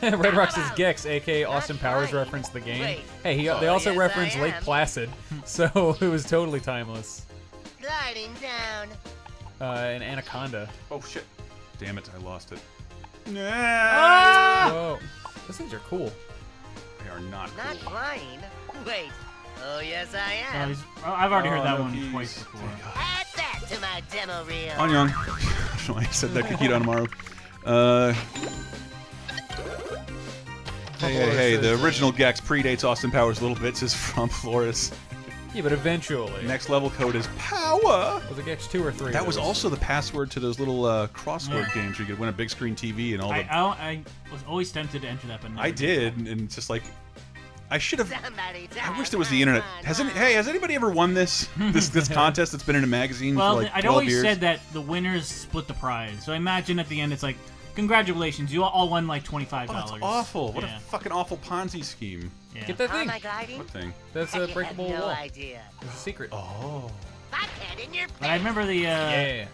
I'm a Red Rock says cowboy. Gex, aka Austin Powers, flying. referenced the game. Wait. Hey, they also yes, referenced I Lake am. Placid, so it was totally timeless. Gliding down. And Anaconda. Oh shit! Damn it! I lost it. Ah! Whoa, those things are cool. They are not Not cool. flying. Wait. Oh, yes, I Oh, am. I've already heard Oh, that no one keys. twice before. Add that to my demo reel. On young. I don't know why I said that. Could keep on tomorrow. Hey, the original Gex predates Austin Powers a little bit. Says from Flores. Yeah, but eventually. Next level code is power. Was it Gex 2 or 3? That was also the password to those little crossword games where you could win a big screen TV and all the. I was always tempted to enter that, but never I did, and it's just like I should have. Somebody I wish there was the internet. Has anybody ever won this this contest that's been in a magazine Well, for like 12 I'd always years? said that the winners split the prize. So I imagine at the end it's like, congratulations, you all won like $25. Oh, that's awful. What Yeah. a fucking awful Ponzi scheme. Yeah. Get that How thing. am I gliding? What thing? That's I a have breakable no wall. idea. It's a secret. Oh. Bobcat in your But I remember the Yeah.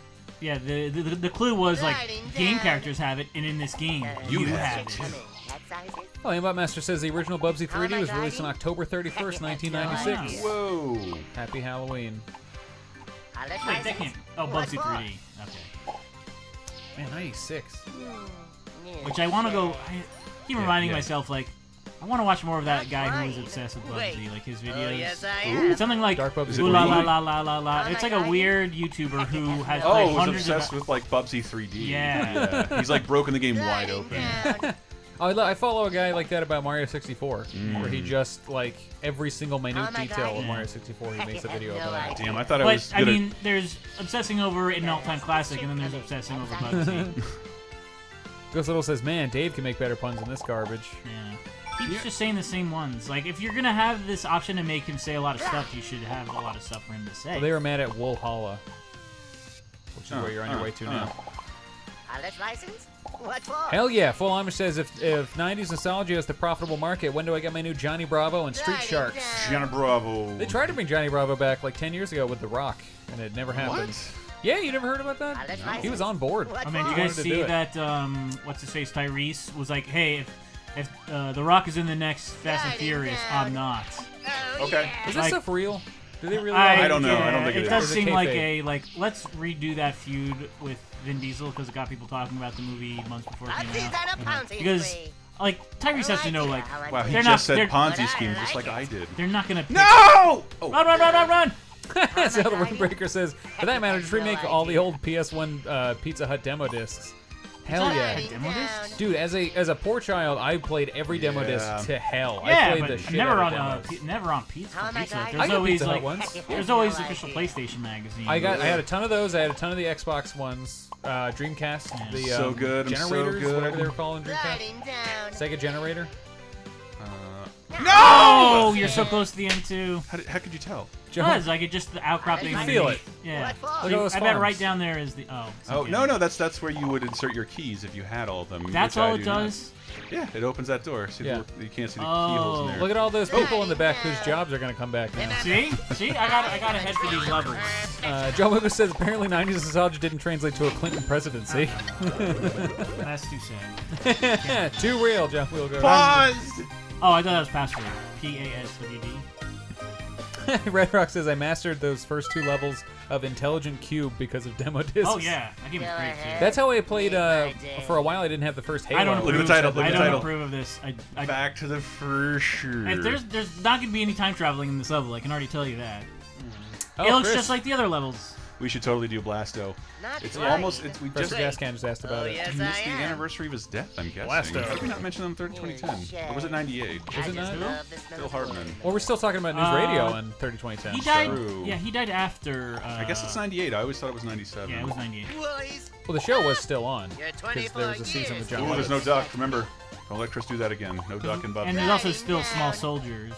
the clue was like Gliding game down. characters have it, and in this game You have have it. it. Come in. That sizes? Oh, Aimbot Master says the original Bubsy 3D my was released on God. October 31st, 1996. Whoa. Happy Halloween. I'll let Wait, that license. can't. Oh, What Bubsy for? 3D. Okay. Man, 96. Yeah, Which I want to go. I keep reminding yeah. myself like, I want to watch more of that guy who was Fine. obsessed with Wait. Bubsy, like his Oh, videos. yes, I Ooh. am. It's something like Dark Bubsy Is it ooh la la really? la la la la. Oh It's my like a God. weird YouTuber who has Oh, like was hundreds obsessed of. with like Bubsy 3D. Yeah. He's like broken the game wide Gliding open. down. Oh, I follow a guy like that about Mario 64, where he just like every single minute Oh my detail God. of Mario 64. He makes a video No about it. idea. Damn, I thought I But was I gonna. mean, there's obsessing over an all-time classic, and then there's obsessing over Bubsy. Ghost Little says, "Man, Dave can make better puns than this garbage." Yeah. He's just saying the same ones. Like, if you're gonna have this option to make him say a lot of stuff, you should have a lot of stuff for him to say. Well, they were mad at Woolhalla, which is where you're on your way to now. I'll let license. What for? Hell yeah! Full Amish says, if 90s nostalgia is the profitable market, when do I get my new Johnny Bravo and Street Gliding Sharks? down. Gianna Bravo. They tried to bring Johnny Bravo back like 10 years ago with The Rock, and it never happened. What? Yeah, you never heard about that? I'll let He license. was on board. What I mean, for? you guys wanted to do see it. that? What's his face? Tyrese was like, "Hey, if The Rock is in the next Fast and Gliding Furious, down. I'm not." Oh, Okay. yeah. Is this Like- stuff real? Do they really? I don't know. I don't think it it is. does Is it seem like kayfabe? let's redo that feud with Vin Diesel because it got people talking about the movie months before it came Bubsy's out. on a Pouncey Because spree. like Tyrese has to know like Wow, he They're just not- said they're- Ponzi But scheme I just like like I it. did. they're not gonna pick, No! Oh. run. Zelda Windbreaker says, for that matter, just remake all the old PS1 Pizza Hut demo discs. Hell yeah. Had demo discs? Dude, as a poor child, I played every demo Yeah. disc to hell. I Yeah, played but the shit never out on of demos. never on Pizza. How am I Pizza. guys? I There's got always Pizza Hut like once. there's always No official idea. PlayStation magazine. I had a ton of those. I had a ton of the Xbox ones. Dreamcast, Yeah. the So good, I'm so generators, good. whatever they were calling Dreamcast. Gliding down. Sega Generator. Oh, you're so close to the end too. How could you tell? Because like it just the outcropping. You feel underneath. Yeah. What for? Look at those I bet farms. right down there is the Oh okay. no, that's where you would insert your keys if you had all of them. That's which I all it do not. does. Yeah, it opens that door. See, Yeah. you can't see the keyholes in there. Look at all those people in the back whose jobs are going to come back now. See, I got ahead for these levels. Joe Lucas says apparently 90s nostalgia didn't translate to a Clinton presidency. That's too sad. Too real, Jeff Wheelgo. Pause. Oh, I thought that was password. PASWD. Red Rock says I mastered those first two levels of Intelligent Cube because of demo discs. Oh yeah, that game was great too. That's how I played. For a while, I didn't have the first Halo. I don't Look at approve. the title, look I at the don't title. approve of this. I Back to the future. if there's not gonna be any time traveling in this level. I can already tell you that. Oh, It looks Chris. just like the other levels. We should totally do Blasto. Not It's quite. almost. We Professor just Gas Can just asked about Oh, it. yes, we missed I the am. anniversary of his death. I'm guessing. Blasto. How did we not mention it on 2010? Or was it 98? Was it not? Phil Hartman. Well, we're still talking about news radio on 30 2010. He died. True. Yeah, he died after. I guess it's 98. I always thought it was 97. Yeah, it was 98. Woolies. Well, the show was still on You're because there was a 24 season with years. John. Ooh, there's no Lovitz. duck. Remember, don't let Chris do that again. No duck and Bubsy. And there's also still Small Soldiers.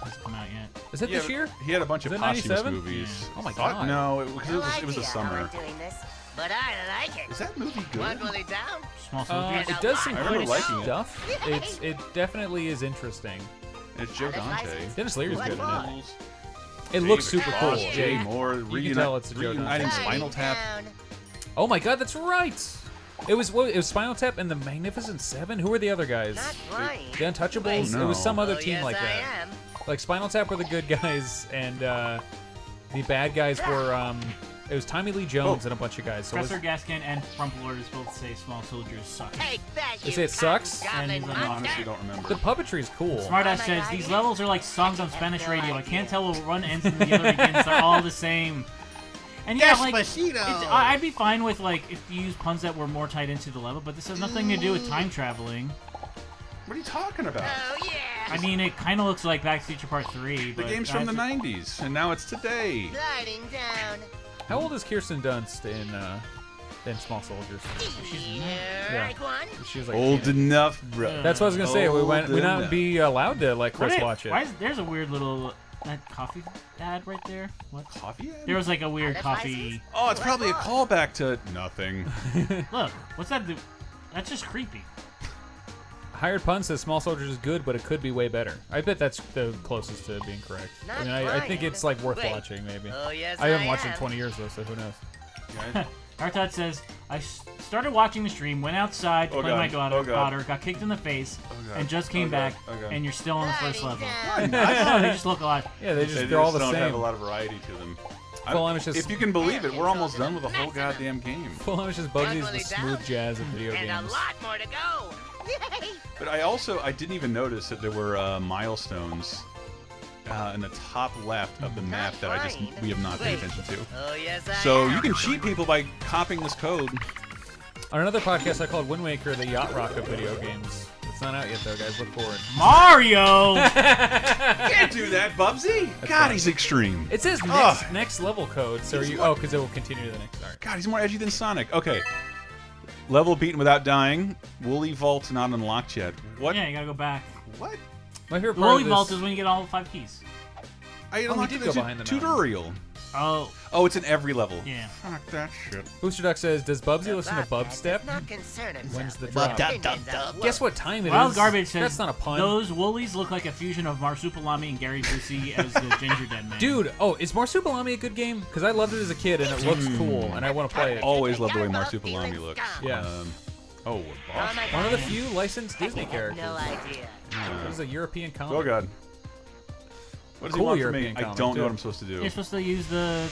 Hasn't come out yet. Is that Yeah, this year? He had a bunch of Is it posthumous 97? movies. Yeah. Oh my Thought- God. No, because No it was the idea how summer. I'm doing this, but I like it. Is that movie One good? Willie down. Small Soldiers. It does seem I remember pretty liking it. stuff. It definitely is interesting. It's Joe Dante. Dennis Leary's What good in it. for? Jules, It Jay looks super cool. McCross, Jay Yeah. Moore, can tell it's a Joe Dante. reuniting Spinal Gliding Tap. down. Oh my God, that's right. It was Spinal Tap and the Magnificent Seven. Who were the other guys? Not flying. The Untouchables. No. It was some other Oh, team yes, like I that. am. Like Spinal Tap were the good guys, and the bad guys were it was Tommy Lee Jones and a bunch of guys. So it was, Professor Gaskin and Frumplords both say Small Soldiers suck. Take that, They you say it sucks? goblin And, I monster. honestly don't remember. the puppetry is cool. Smartass says these levels are like songs on Spanish radio. I can't tell what one ends and the other begins. They're all the same. And yeah, like I'd be fine with like if you use puns that were more tied into the level, but this has nothing to do with time traveling. What are you talking about? Oh yeah. I mean, it kind of looks like Back to the Future Part 3. The but game's from the that's- 90s, and now it's today. Gliding down. How old is Kirsten Dunst in than Small Soldiers. Yeah. Right one. She was like Old enough, bro. That's what I was gonna say. We Old not enough. be allowed to let Chris watch it. Why is there's a weird little that coffee ad right there? What? Coffee ad? There was like a weird coffee. Oh, it's probably a callback to nothing. Look, what's that? That's just creepy. Hired Pun says Small Soldiers is good, but it could be way better. I bet that's the closest to being correct. I mean, I think it's like worth watching, maybe. Oh, yes, I haven't watched it in 20 years though, so who knows? Artot says, I started watching the stream, went outside to play my daughter, got kicked in the face, and just came back, and you're still on the first level. No, they just look a lot. Yeah, they're all the same. They don't have a lot of variety to them. If you can believe it, we're almost done with the whole goddamn game. Full on is just Bubsy is the smooth jazz of video games. And a lot more to go. Yay! But I didn't even notice that there were milestones in the top left of the map that we have not paid attention to. Oh, yes, So you can cheat people by copying this code. On another podcast I called Wind Waker the Yacht Rock of video games. It's not out yet though, guys. Look for it. Mario! Can't do that, Bubsy. God, he's extreme. It says next level code, so because it will continue to the next. All right. God, he's more edgy than Sonic. Okay. Level beaten without dying. Woolly Vault not unlocked yet. What? Yeah, you gotta go back. What? My favorite The part Woolly of Vault this... is when you get all 5 keys. I unlocked did the go behind the mountain. tutorial. Oh. Oh, it's in every level. Yeah. Fuck that shit. Booster Duck says, does Bubsy listen to Bubstep? When's the drop? Guess what time it is? Wild Garbage says, that's not a pun. Those Woolies look like a fusion of Marsupilami and Gary Busey as the Ginger Dead Man. Dude, is Marsupilami a good game? Because I loved it as a kid and it looks cool and I want to play it. Always love the way Marsupilami looks. Yeah. Oh, boss. One of the few licensed Disney characters. No idea. It was a European comic. Oh god. What does he Cool want from European me? I comic, don't know too. what I'm supposed to do. You're supposed to use the...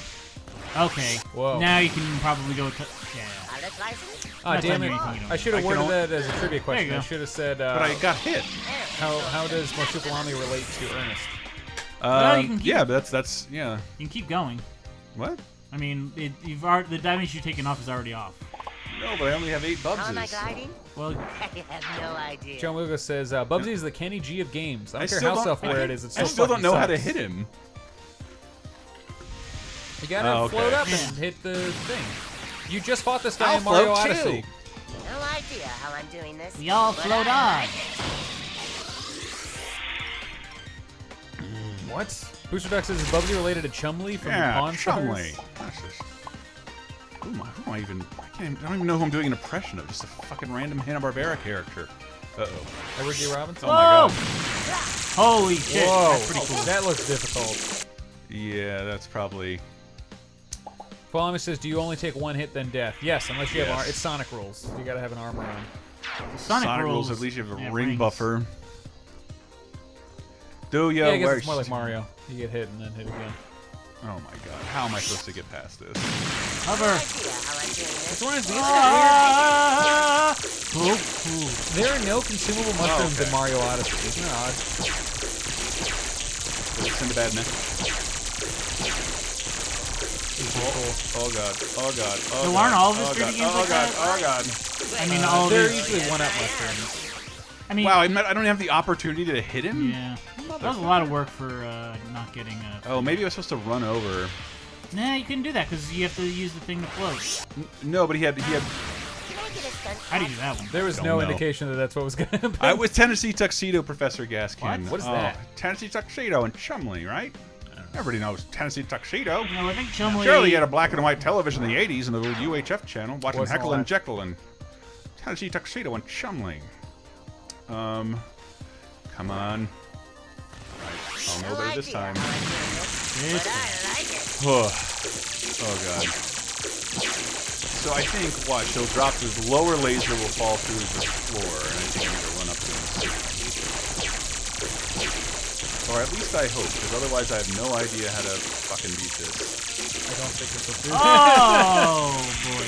Okay. Whoa. Now you can probably go to... Yeah. Pilot's license? Oh, damn it. I should have I can worded only- that as a trivia question. go. I should have said, But I got hit. how does Marsupilami relate to Ernest? Well, you can keep- Yeah, but that's yeah. You can keep going. What? I mean, the damage you've taken off is already off. No, but I only have 8 How am I Bubsies. gliding? Well, I have no idea. John Wilgo says, Bubsy is the Kenny G of games. I don't care still how don't- self-aware it is. It I still don't fucking know how to sucks. hit him. You gotta Oh, okay. float up Yeah. and hit the thing. You just fought this guy I'll in Mario float, too. Odyssey. No idea how I'm doing this. we all but float I on. like it. What? Booster Duck says, is Bubsy related to Chumley from the Yeah, Pawn Stars? Chumley. Who am I even? I don't even know who I'm doing an impression of. Just a fucking random Hanna-Barbera character. Uh-oh. Edward G. Robinson? Oh my god. Holy shit. Whoa. That's pretty cool. That looks difficult. Yeah, that's probably. Falami says, do you only take one hit then death? Yes, unless you have Yes. armor. It's Sonic rules. You gotta have an armor on. Sonic rules. At least you have a Yeah, ring rings. buffer. Do ya? Yeah, I guess Where- it's more like Mario. You get hit and then hit again. Oh my god. How am I supposed to get past this? Hover. No idea how I'm doing this. It's one of these Ah! weird. There are no consumable mushrooms okay. in Mario Odyssey. Isn't that odd? Sinbad neck. Oh god. Oh god. Oh So god. aren't all of his oh 3D god. games Oh like god. that? Oh god. I mean, all They're these. usually one-up mushrooms. I mean, Wow, I don't have the opportunity to hit him? yeah. That was a lot of work for not getting a. Oh, maybe I was supposed to run over. Nah, you couldn't do that because you have to use the thing to float. No, but he had. Can I get a stunt How do you pack? do that one? There was Don't no know. indication that that's what was going to happen. I was Tennessee Tuxedo Professor Gaskin. What? What is that? Tennessee Tuxedo and Chumley, right? Everybody knows Tennessee Tuxedo. No, I think Chumley. Surely you had a black and white television in the 80s and the little UHF channel watching Wasn't Heckle all and that. Jekyll and Tennessee Tuxedo and Chumley. Come on. Right. I'll know No better this idea time. how I'm doing this, but I like it. Oh god. So I think, watch, he'll drop his lower laser will fall through the floor, and I think I'm gonna run up to him. Or at least I hope, because otherwise I have no idea how to fucking beat this. I don't think this will do. Oh boy.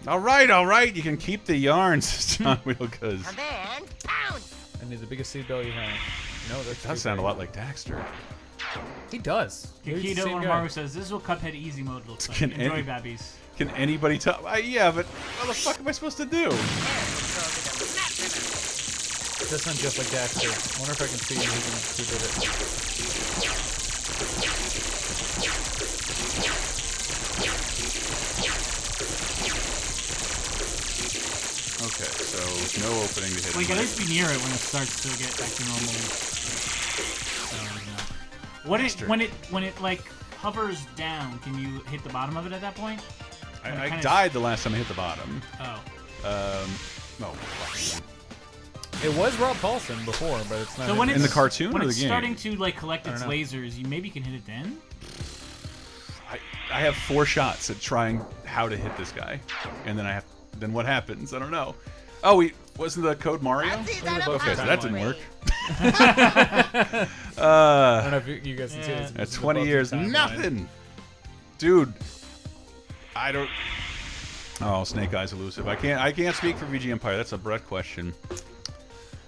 Alright, you can keep the yarns, John Wheelcuz. Command, pounce! I need the biggest seatbelt you have. No, that's That sound a lot like Daxter. He does. He's the Kikito same guy. Maru says, "This is what Cuphead Easy Mode looks like. Can Enjoy, any- babbies." Can anybody tell? Yeah, but what the fuck am I supposed to do? It does sound just like Daxter. I wonder if I can see who did it. No opening to hit Like, him. at least be near it when it starts to get back to normal. When it like hovers down, can you hit the bottom of it at that point? I died the last time I hit the bottom. Oh. No. Fucking. It was Rob Paulson before, but it's not. So when in the cartoon when or the it's game? starting to like collect its know. lasers, you maybe can hit it then. I have 4 shots at trying how to hit this guy, and then then what happens? I don't know. Oh, wasn't the code Mario? Okay, so that didn't work. I don't know if you guys can see this. At 20 years, nothing, dude. I don't. Oh, Snake Eyes elusive. I can't speak for VG Empire. That's a Brett question.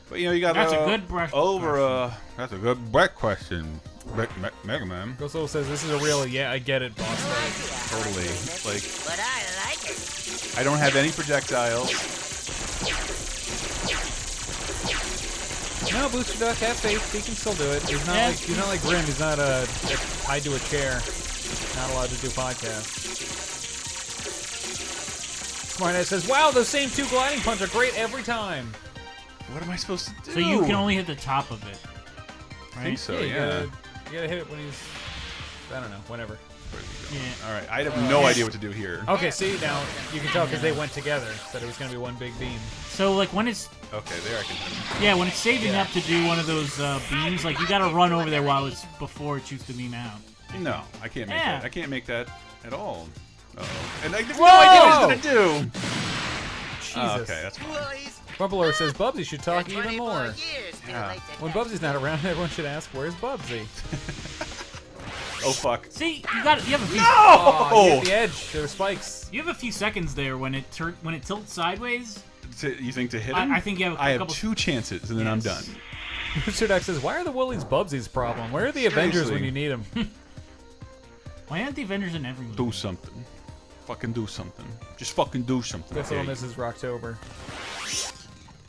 But you got that's a good Brett question. That's a good Brett question. Mega Man. Ghost Soul says this is a real I get it boss fight. Totally. Like, But I like it. I don't have any projectiles. No, Booster Duck, have faith. He can still do it. He's not like Grim. He's not tied to a chair. Not allowed to do podcasts. Smartass says, "Wow, those same 2 gliding punts are great every time." What am I supposed to do? So you can only hit the top of it, I right? think so, You yeah. gotta hit it when he's. I don't know. Whenever. Yeah. All right, I have no idea what to do here. Okay, see now you can tell because they went together. That it was gonna be one big beam. So like when it's Okay, there I can. yeah when it's saving up to do one of those beams, like you gotta run over there before it shoots the beam out. No, I can't make Yeah. that. I can't make that at all. Uh-oh. And I have no Whoa! idea what he's gonna do. Jesus. Oh, okay, that's fine. Woolies. Bubblor says Bubsy should talk For even 24 more. years, Yeah. When Bubsy's not around, everyone should ask, "Where's Bubsy?" Oh fuck. See, you have a few. Oh, you hit the edge. There were spikes. You have a few seconds there when it tilts sideways. You think to hit him? I think you have a I have couple- 2 chances and then I'm done. Mr. Duck says, "Why are the Woolies Bubsy's problem? Where are the Avengers when you need them?" Why aren't the Avengers in every movie? Do something. Fucking do something. Just fucking do something. That's okay? all Mrs. Rocktober.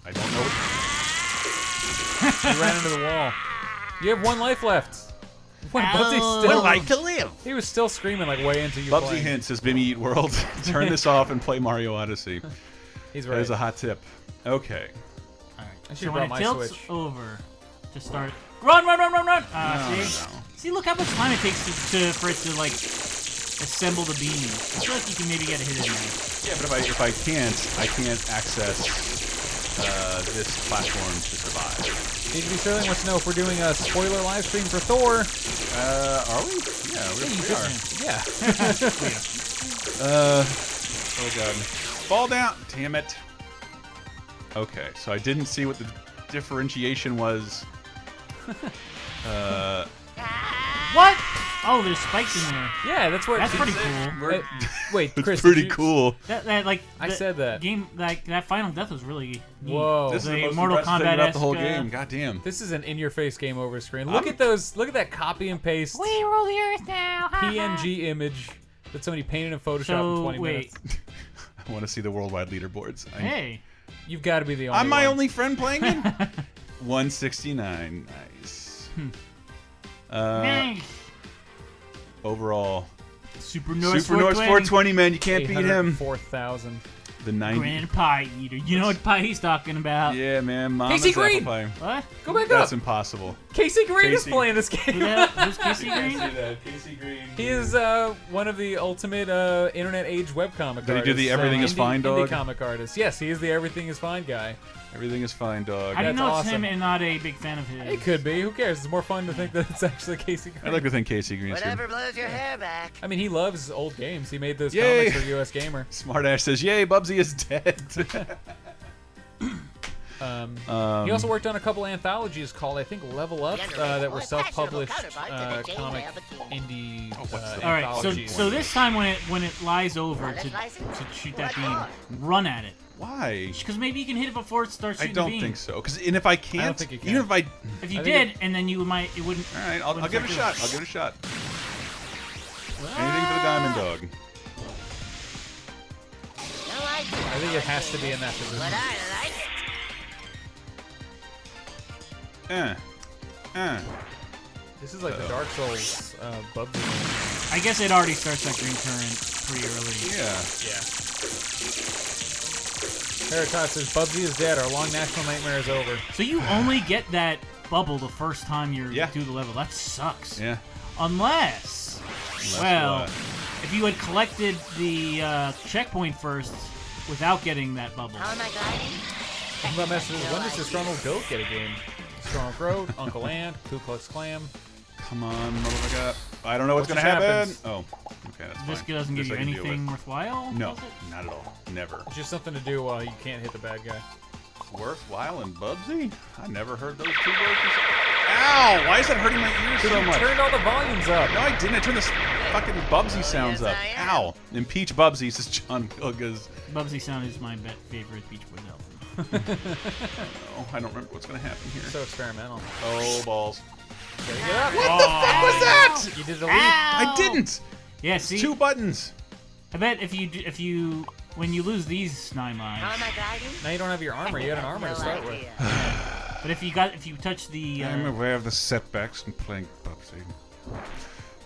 I don't know. He ran into the wall. You have 1 life left. What, Bubsy's Ow. still? Would like to live. He was still screaming like way into you. Bubsy playing. hints says Bimmy Eat World. Turn this off and play Mario Odyssey. He's That right. is a hot tip. Okay. All right. I So should've when brought it my tilts Switch. over to start, run! No. See, look how much time it takes for it to like assemble the beam. I feel like you can maybe get a hit in there. Yeah, but if I can't access this platform to survive. DGB Sterling wants to know if we're doing a spoiler live stream for Thor. Are we? Yeah, we are. Yeah. Oh god. Fall down! Damn it. Okay, so I didn't see what the differentiation was. What? Oh, there's spikes in there. Yeah, that's where. That's pretty cool. Wait, It's Chris. pretty did you- cool. That like I the said that. game that final death was really neat. Whoa. This is the The most Mortal impressive thing about the whole Kombat-esque, game. God damn. This is an in-your-face game over screen. Look at those. Look at that copy and paste We rule the earth now. PNG image that somebody painted in Photoshop So, in 20 wait. minutes. I want to see the worldwide leaderboards. Hey. You've got to be the only. I'm my one. only friend playing it? 169. Nice. Nice. Overall. Super North Super North 420, man. You can't beat him. 4,000. The 90. Grand Pie Eater. You know what pie he's talking about. Yeah, man. Mama's Casey apple Green! pie. What? Go back That's up. impossible. Casey Green is Casey. playing this Who game. who's Casey Green? that. Casey Green. He is one of the ultimate internet age webcomic Did he artists. do the Everything is Fine Indie dog? comic artist. Yes, he is the Everything is Fine guy. Everything is fine, dog. How do you That's know it's awesome. him and not a big fan of his? It could be. Who cares? It's more fun to think that it's actually Casey Green. I like to think Casey Green's Whatever here. blows your hair back. I mean, he loves old games. He made those Yay. comics for US Gamer. Smartash says, "Yay, Bubsy is dead." He also worked on a couple anthologies called, I think, Level Up, that were self-published comic indie what's that? All right, anthologies. so this time when it lies over to shoot that beam, run at it. Why? Because maybe you can hit it before it starts I shooting don't the beam. think so. Because if I can't, don't think you can. even if I, If you I did, think and then you might, it wouldn't. all right, I'll wouldn't give it a start shot. I'll give it a shot. doing it. Anything for the diamond dog. No, I do. I think it has to be in that position. But I like it. This is like the Dark Souls Bubsy. I guess it already starts that green current pretty early. Yeah. Yeah. Paratot says Bubsy is dead. Our long national nightmare is over. So you only get that bubble the first time you Yeah. do the level. That sucks. Yeah. Unless well, if you had collected the checkpoint first without getting that bubble. How am I gliding? My message is, when does Disgruntled Goat get a game? Disgruntled Goat, Uncle Ant, Ku Klux Klan. Come on, motherfucker. I don't know what's What gonna just happen. happens? Oh, okay, that's This fine. doesn't give This you I can deal anything with. worthwhile? No, does it? not at all. Never. It's just something to do while you can't hit the bad guy. Worthwhile and Bubsy? I never heard those two words. Ow! Why is that hurting my ears so much? Turned all the volumes up. No, I didn't. I turned this fucking Bubsy sounds yes, up. I am. Ow! Impeach Bubsy, says John Pilgas. Bubsy Sound is my favorite Beach Boys album. Oh, I don't remember what's gonna happen here. So experimental. Oh, balls. Get up. What the fuck was that? You did the leap. I didn't! Yeah, see, Two buttons. I bet if you when you lose these 9 lives, How am I gliding? Now you don't have your armor. You had an armor to start with. but if you touch the I'm aware of the setbacks in playing Bubsy.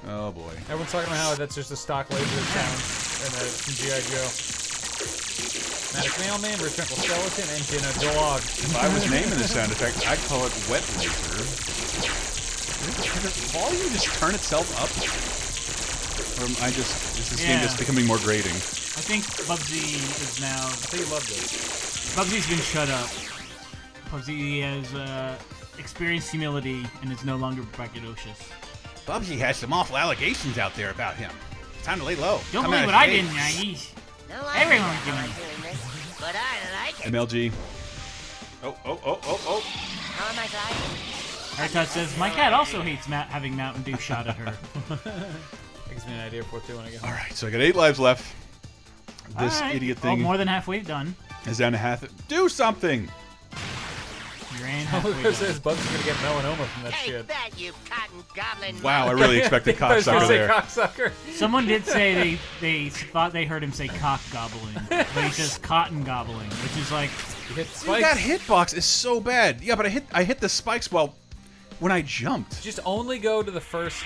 Oh boy. Everyone's talking about how that's just a stock laser sound and that it's from G.I. Joe. Manic Mailman, Rich Uncle Skeleton, and Jenna Dog. If I was naming the sound effect, I'd call it Wet Laser. Did the volume just turn itself up? Or am is this game just becoming more grating? I think Bubsy is now. I think you loved it. Bubsy's been shut up. Bubsy has experienced humility and is no longer braggadocious. Bubsy has some awful allegations out there about him. It's time to lay low. Don't Come believe out what of I his did, cage. Maggie. No, I Everyone's don't doing like this, but I like it. MLG. Oh. How am I gliding? Aritot says, my cat also hates having Mountain Dew shot at her. Gives me an idea of what to do when I get home. Alright, so I got 8 lives left. This All right. idiot Oh, thing more than halfway done. is down to half. Do something! You're in halfway It done. says Bubsy's gonna get melanoma from that Hey, shit. that you cotton goblin. Wow, I really expected I was gonna cocksucker say there. cocksucker. Someone did say they thought they heard him say cock gobbling, but he says cotton gobbling, which is like, You hit Dude, spikes. that hitbox is so bad. Yeah, but I hit the spikes when I jumped. Just only go to the first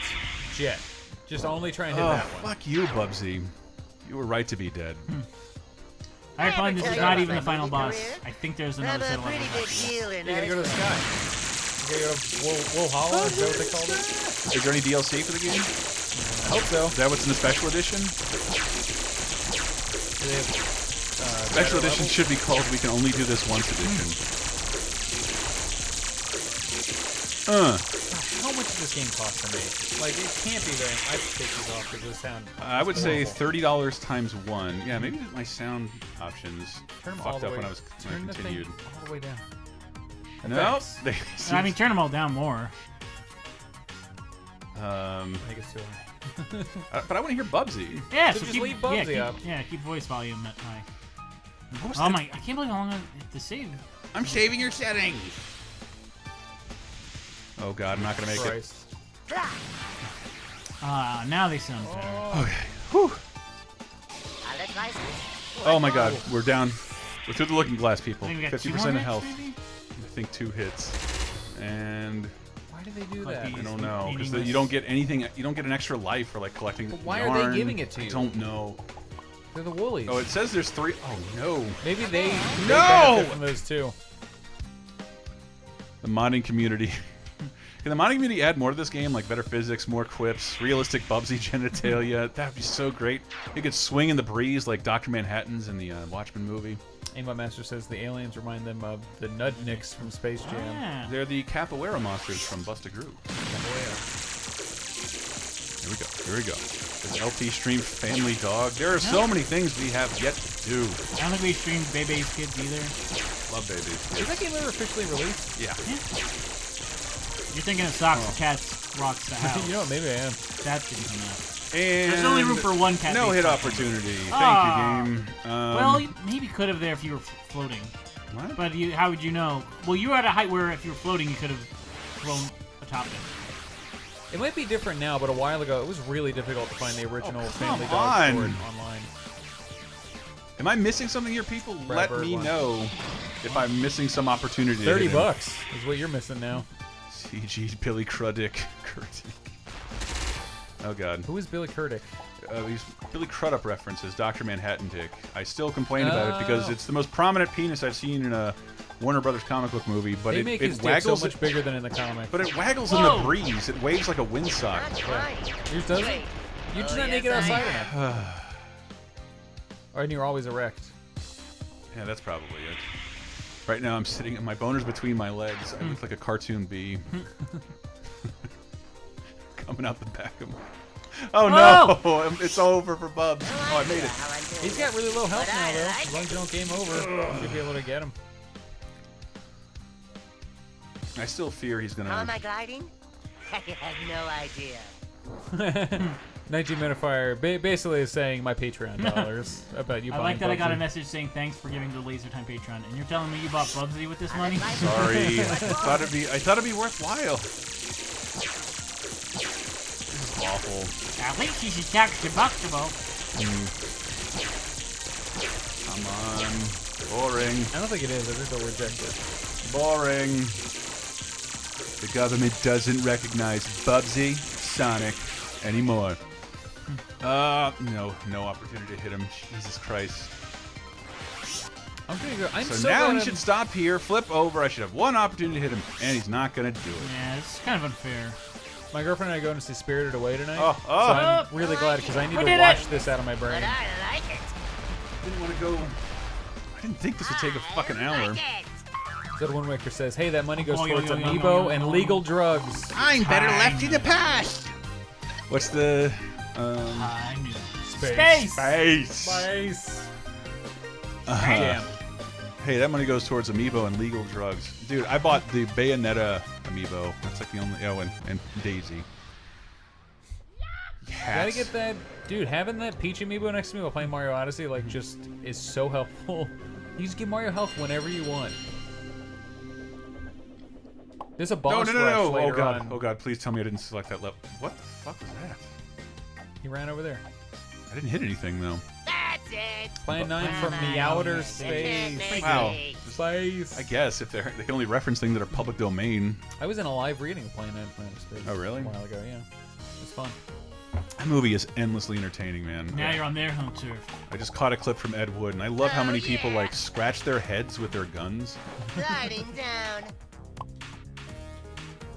jet. Just only try and hit Oh, that one. fuck you, Bubsy. You were right to be dead. I find this tell is you not about even my the final movie boss. career? I think there's I another have set a of pretty levels. big deal in You gotta go to the Iceland. sky. You gotta go to Wool Hollow, is that what they called it? Is there any DLC for the game? I hope so. Is that what's in the special edition? Do they have, Special better edition levels? should be called We Can Only Do This Once edition. How much does this game cost to make? Like, it can't be very. I have to take these off because the sound. I would say horrible. $30 times 1. Yeah, maybe my sound options Turn them all fucked the up way. when I Turn the thing continued. all the way down. No, Effects. I mean, turn them all down more. I think it's too high. but I want to hear Bubsy. Yeah, So so just keep, leave Bubsy keep, up. Yeah, keep voice volume at high. What was Oh that? my, I can't believe how long I have to save. I'm saving your settings. Oh god, I'm not gonna make it. Christ. Now they sound better. Okay. Whew. Pilot license? Oh my god, we're down. We're through the looking glass, people. I think we got 50% 2 of more hits, health. maybe? I think 2 hits. And Why do they do Like that? these- I don't know because meaningless. you don't get anything. You don't get an extra life for like collecting. But why are they yarn. giving it to you? I don't know. They're the Woolies. Oh, it says there's 3. Oh no. Maybe they No! benefit from those too. The modding community. Can the modding community add more to this game, like better physics, more quips, realistic Bubsy genitalia? That would be so great. You could swing in the breeze like Dr. Manhattan's in the Watchmen movie. Aimbot Master says the aliens remind them of the Nudniks from Space Jam. Yeah. They're the capoeira monsters from Busta Groove. Here we go. Here we go. There's LP Stream Family Dog. There are so many things we have yet to do. I don't think we streamed Bebe's Kids either. Love babies. Is that game ever officially released? Yeah. You're thinking of Socks, Cats, Rocks the House. You know what? Maybe I am. That didn't come out. And There's only room for one cat. no hit based on opportunity. Ah. Thank you, game. Well, you maybe could have there if you were floating. what? But how would you know? Well, you were at a height where if you were floating, you could have thrown atop it. It might be different now, but a while ago it was really difficult to find the original Family come Dog on. story online. Am I missing something here, people? Let Brad me Bird one. know if I'm missing some opportunity. to hit him. $30 is what you're missing now. CG Billy Crudick. Oh God. Who is Billy Kurdick? These Billy Crudup references, Dr. Manhattan Dick. I still complain about it because it's the most prominent penis I've seen in a Warner Brothers comic book movie. But they it make his dick waggles so much bigger than in the comic. But it waggles in the breeze. It waves like a windsock. Yours doesn't? You're just not naked outside enough. And you're always erect. Yeah, that's probably it. Right now I'm sitting, my boner's between my legs. I look like a cartoon bee. Coming out the back of me. Oh no! It's over for Bubs. Oh, I made it. He's got really low health now, though. As long as you don't game over, you should be able to get him. I still fear he's gonna... How am I gliding? I have no idea. 19 Metaphire basically is saying my Patreon dollars about you buying I like that Bubsy. I got a message saying thanks for giving the Laser Time Patreon, and you're telling me you bought Bubsy with this money? Sorry. I thought it'd be worthwhile. Awful. At least you should tax deductible. Come on. Boring. I don't think it is. I think they'll reject it. Boring. The government doesn't recognize Bubsy, Sonic, anymore. No opportunity to hit him. Jesus Christ. I'm gonna go. So now he should stop here, flip over. I should have one opportunity to hit him, and he's not gonna do it. Yeah, it's kind of unfair. My girlfriend and I are going to see Spirited Away tonight. So I'm really glad because I need to watch this out of my brain. But I like it. Didn't want to go. I didn't think this would take a fucking hour. Like it. Zed Windwaker says, "Hey, that money goes Oh, towards yo, yo, yo, Amiibo yo, yo, and yo. legal drugs." I'm better left in the past. What's the I knew. Space. space? Damn. Hey, that money goes towards Amiibo and legal drugs. Dude, I bought the Bayonetta Amiibo. That's like the only. Oh, and Daisy. Gotta get that, dude. Having that Peach Amiibo next to me while playing Mario Odyssey, like, just is so helpful. You just get Mario health whenever you want. There's a boss rush Oh later God! on. Oh God! Please tell me I didn't select that level. What the fuck was that? He ran over there. I didn't hit anything though. That's it. Plan 9 from the outer space. Wow. Space. I guess if they can only reference things that are public domain. I was in a live reading of Plan 9 from Outer Space. Oh, really? A while ago, yeah. It's fun. That movie is endlessly entertaining, man. Now you're on their home turf. I just caught a clip from Ed Wood, and I love how many people yeah. like scratch their heads with their guns. Gliding down.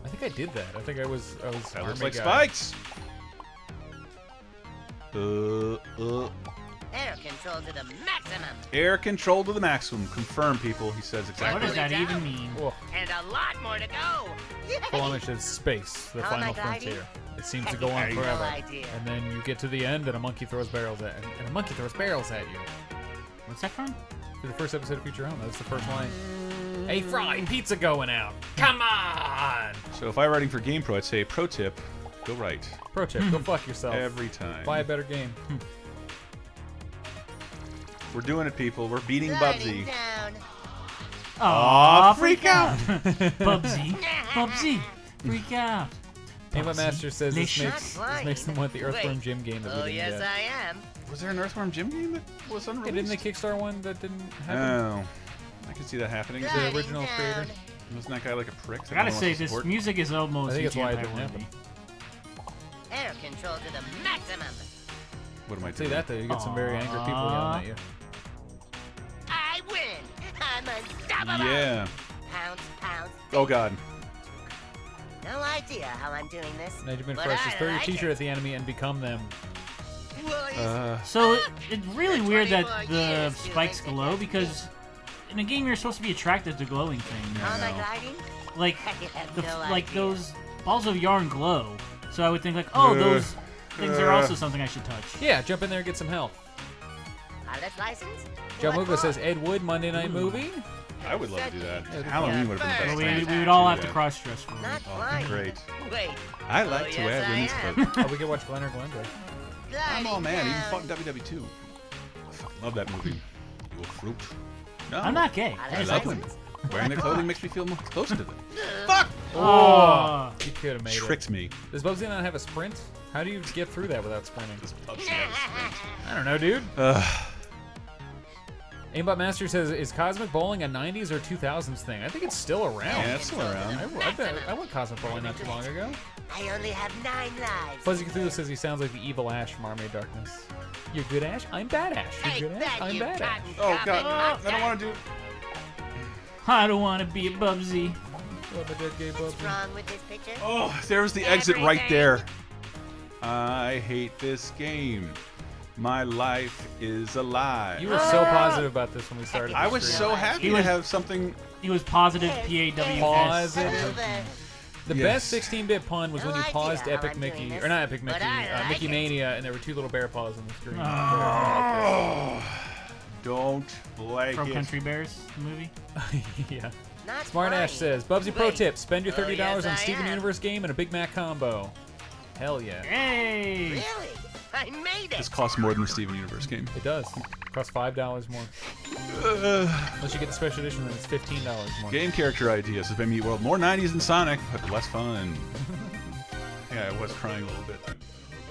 I think I did that. I think I was That army looks like guy. spikes. Air control to the maximum. Air control to the maximum. Confirm, people. He says What exactly. does that even mean? Oh, And a lot more to go. full image says space, the How am final I gliding? frontier. It seems to go I on have no forever. idea. And then you get to the end, and a monkey throws barrels at you. What's that from? For the first episode of Future Home, that's the first line. Hey, Fry, pizza going out. Come on! So if I were writing for GamePro, I'd say, pro tip, go right. Pro tip, go fuck yourself. Every time. Buy a better game. We're doing it, people. We're beating Gliding Bubsy. down. Aw, freak out! Bubsy. Bubsy. Freak out. Aimlet Master says this Nation. makes them want the Earthworm Wait. Jim game that Oh, we didn't yes, get. I am. Was there an Earthworm Jim game that was Hey, unreleased? didn't they Kickstarter one that didn't happen? Oh. I can see that happening. The Gliding original down. creator? Wasn't that guy like a prick? I gotta say, this music is almost I think that's why it didn't anti-worthy. happen. Air control to the maximum. What am I See doing? that though, you get some very angry people yelling at you. I win. I'm unstoppable. Yeah. Pounce, pounce. Oh God. No idea how I'm doing this. Benjamin but Fresh I says throw your like t-shirt it. at the enemy and become them. Woolies. So it's really weird that 24 the years, spikes you glow because in a game you're supposed to be attracted to glowing things. How am I know. gliding? Like I have the no like idea. those balls of yarn glow. So I would think like, oh, those things are also something I should touch. Yeah, jump in there and get some help. Pilot's license? John What Mugo for? says Ed Wood Monday Night Movie. I would love to do that. Yeah, Halloween would have been the Well, best we time. would all have do to that. cross-dress for it. Not Oh, flying. great. Wait. I like Oh, to wear yes, I women's am. clothes. Oh, we can watch Glenn or Glenda. Oh man, even down. fought in WW2. I fucking love that movie. You a fruit. No, I'm not gay. I Pilot's love license? women. Wearing their clothing makes me feel more closer to them. Oh. You could have made Tricked me. it. Does Bubsy not have a sprint? How do you get through that without sprinting? This Bubsy has a sprint. I don't know, dude. Aimbot Master says, is Cosmic Bowling a 90s or 2000s thing? I think it's still around. Yeah, it's still around. I went Cosmic Bowling not too long ago. I only have 9 lives. Fuzzy Cthulhu says he sounds like the evil Ash from Army of Darkness. You're good, Ash? I'm bad, Ash. You're good, Ash? I'm bad, Ash. Oh, God. I don't want to do... I don't want to be a Bubsy. What's wrong with this picture? Oh, there's the exit right there. I hate this game. My life is a lie. You were so positive about this when we started. I was so happy to have something... He was positive PAWS. Positive. The best 16-bit pun was when you paused Epic Mickey, or not Epic Mickey, Mickey Mania, and there were 2 little bear paws on the screen. Oh, don't like From it. Country Bears, the movie. Yeah. Not Smart Ash funny. says, Bubsy pro Wait. tip, spend your $30 yes, on I Steven am. Universe game and a Big Mac combo. Hell yeah. Hey! Really? I made it. This costs more than the Steven Universe game. It does. Costs $5 more. Unless you get the special edition, then it's $15 more. Game character idea says, Meat World, more 90s than Sonic, but less fun. Yeah, I was crying a little bit. How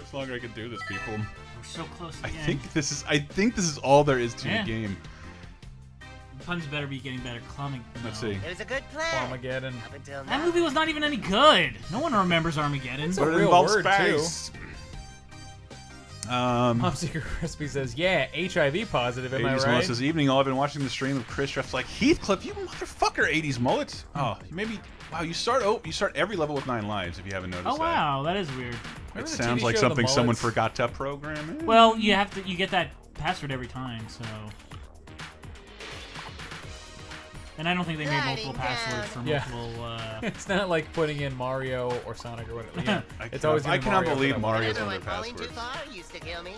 much longer I could do this, people? We're so close to the I end. think this is all there is to Yeah. the game. Puns better be getting better. Clumming. Let's see. It was a good plan. Armageddon. Up until That now. movie was not even any good. No one remembers Armageddon. a But it real involves word, space. Mom Secret Recipe says, yeah, HIV positive, am I 80s right? Mullet says, evening all, I've been watching the stream of Chris dressed like Heathcliff. You motherfucker, 80s Mullet. Oh, maybe, wow, you start every level with 9 lives if you haven't noticed Oh wow, that is weird. that. It Remember the sounds TV like show The something someone Mullets? forgot to program. Well, you get that password every time, so. And I don't think they made multiple passwords for Yeah. multiple. It's not like putting in Mario or Sonic or whatever. Yeah, it's always I gonna be cannot Mario believe for that Mario's Remember one when of their falling too passwords. far used to kill me?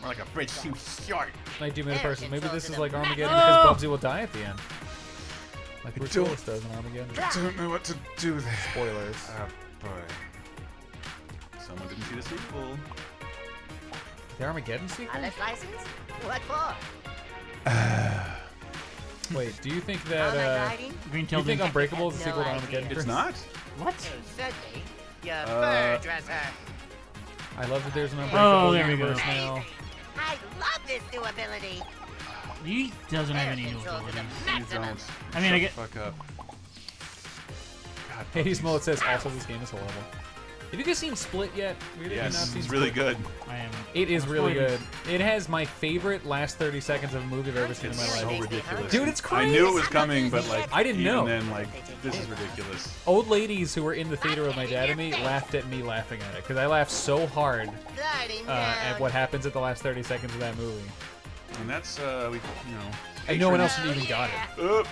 More like a bridge too short. one. 19 minute person. Maybe this is like Oh! Armageddon because Bubsy will die at the end. Like Bruce don't- Willis does in Armageddon. I don't know what to do there. Spoilers. Oh, boy. Someone didn't see the sequel. The Armageddon sequel? Pilot's license? What for? Wait, do you think All that, that riding? Green do Tail you think didn't. Unbreakable is a No sequel to idea. Armageddon? It's Chris? not? What? You should be. Your fur dresser. I love that there's an Unbreakable there we go. universe now. I love this new ability. He doesn't have any new Control to the abilities. You maximum. don't. I mean, I Shut get- the fuck up. God, Hades Bubsy. Mullet says, also this game is a level. Have you guys seen Split yet? We have not Yes, seen it's really Split. good. I am. It is really Spoilers. good. It has my favorite last 30 seconds of a movie I've ever seen in my It's so life. ridiculous. Dude, it's I knew it crazy. was coming, but like, I didn't even know. then, like, this is ridiculous. Old ladies who were in the theater with my dad and me laughed at me laughing at it because I laughed so hard Gliding at down. what happens at the last 30 seconds of that movie. And that's, And no one else patrons- even got it.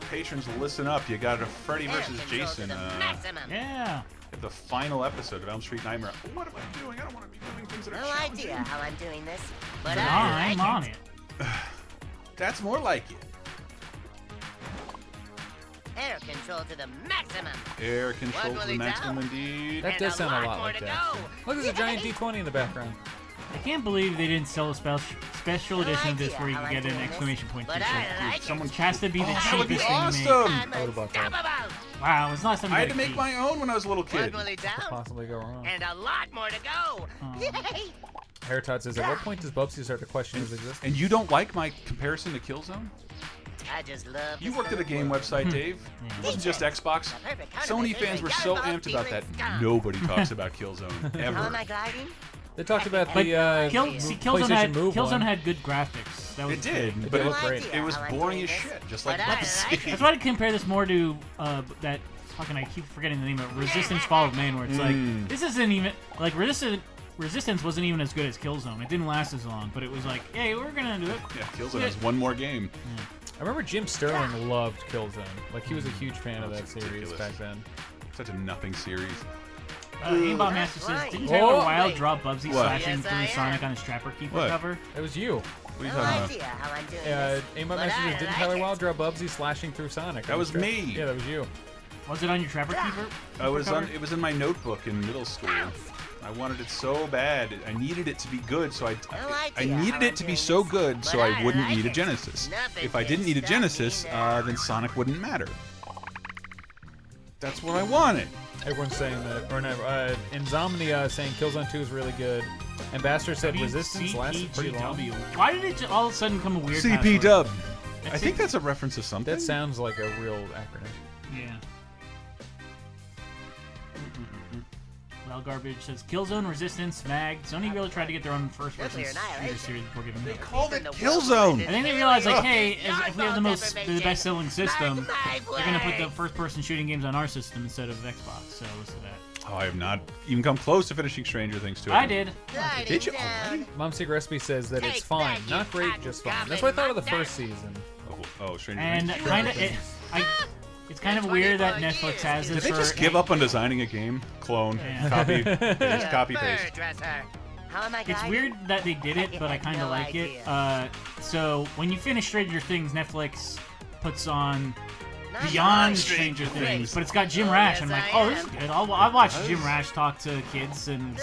Patrons, listen up. You got a Freddy Air versus control to Jason. the maximum. Yeah. The final episode of Elm Street Nightmare. What am I doing? I don't want to be doing things that are No challenging. idea how I'm doing this, but I'm I on like it. That's more like it. Air control to the maximum. Air control One to the really maximum, down. That And does a sound a lot lot more like to that. go. Look, there's a giant D20 in the background. I can't believe they didn't sell a special edition of this idea where you how could I'm get an doing this, exclamation point. but feature. I like Someone Which has to be the that would be cheapest thing you made. awesome. I'm I would've bought that. unstoppable. Wow, it's not something I had to that make key. my own when I was a little One kid. really Could down, possibly go wrong. and a lot more to go. Yay! Hairtot says, at what point does Bubsy start to question his existence? And you don't like my comparison to Killzone? I just love You this worked at a little game world. website, Dave. It wasn't just Xbox. The perfect Sony countermeasures fans and were so gunboat amped about that. feeling scum. Nobody talks about Killzone How am ever. I gliding? They talked about But the Killzone PlayStation Move Killzone one. had good graphics. That was It did, good. but did it, look great. it was How I'm boring doing as this, shit, just like but I Bubsy. like it. That's why I compare this more to that fucking, I keep forgetting the name of it, Resistance Fall of Man, where it's like, this isn't even, like, Resistance wasn't even as good as Killzone. It didn't last as long, but it was like, hey, we're gonna do it. Yeah, Killzone has one more game. I remember Jim Sterling loved Killzone. Like, he was a huge fan of that That's series ridiculous. back then. Such a nothing series. Aimbot Master says, right. didn't Taylor Oh, Wilde wait. draw Bubsy What? slashing Yes, I through am. Sonic on his Trapper Keeper What? cover? That was you. What are you No talking about? idea how I'm doing this, Aimbot but Master I says, didn't like Tyler it. Wilde draw Bubsy slashing through Sonic? That was me. Yeah, that was you. Was it on your Trapper Keeper? I was cover? on. It was in my notebook in middle school. I wanted it so bad. I needed it to be good, so I idea needed how it I'm to be doing so this, good, so but I I wouldn't like need a it. Genesis. Nothing If I didn't need a can stop me Genesis, now. then Sonic wouldn't matter. That's what I wanted. Everyone's saying that. Or no, Insomnia saying Killzone 2 is really good. Ambassador said resistance lasted pretty long. Why did it all of a sudden come a weird CP password? dub. I think that's a reference to something. That sounds like a real acronym. Yeah. Well, Garbage says Killzone, Resistance, Mag. Sony really tried to get their own first-person shooter series before giving it. Called it Killzone. I think they realized, like, hey, if we have the best-selling system, they're gonna put the first-person shooting games on our system instead of Xbox. So listen to that. Oh, I have not even come close to finishing Stranger Things 2. I did. Did you already? Mom's Secret Recipe says that it's fine, not great, just fine. That's what I thought of the first season. Oh, Stranger And Things. kind of, it's kind of weird that Netflix has this. Did they just give up on designing a game? Clone, copy, paste, copy, paste. It's weird that they did it, but I kind of like it. So when you finish Stranger Things, Netflix puts on Beyond Stranger Things, but it's got Jim Rash. I'm like, oh, this is good. I'll watch Jim Rash talk to kids and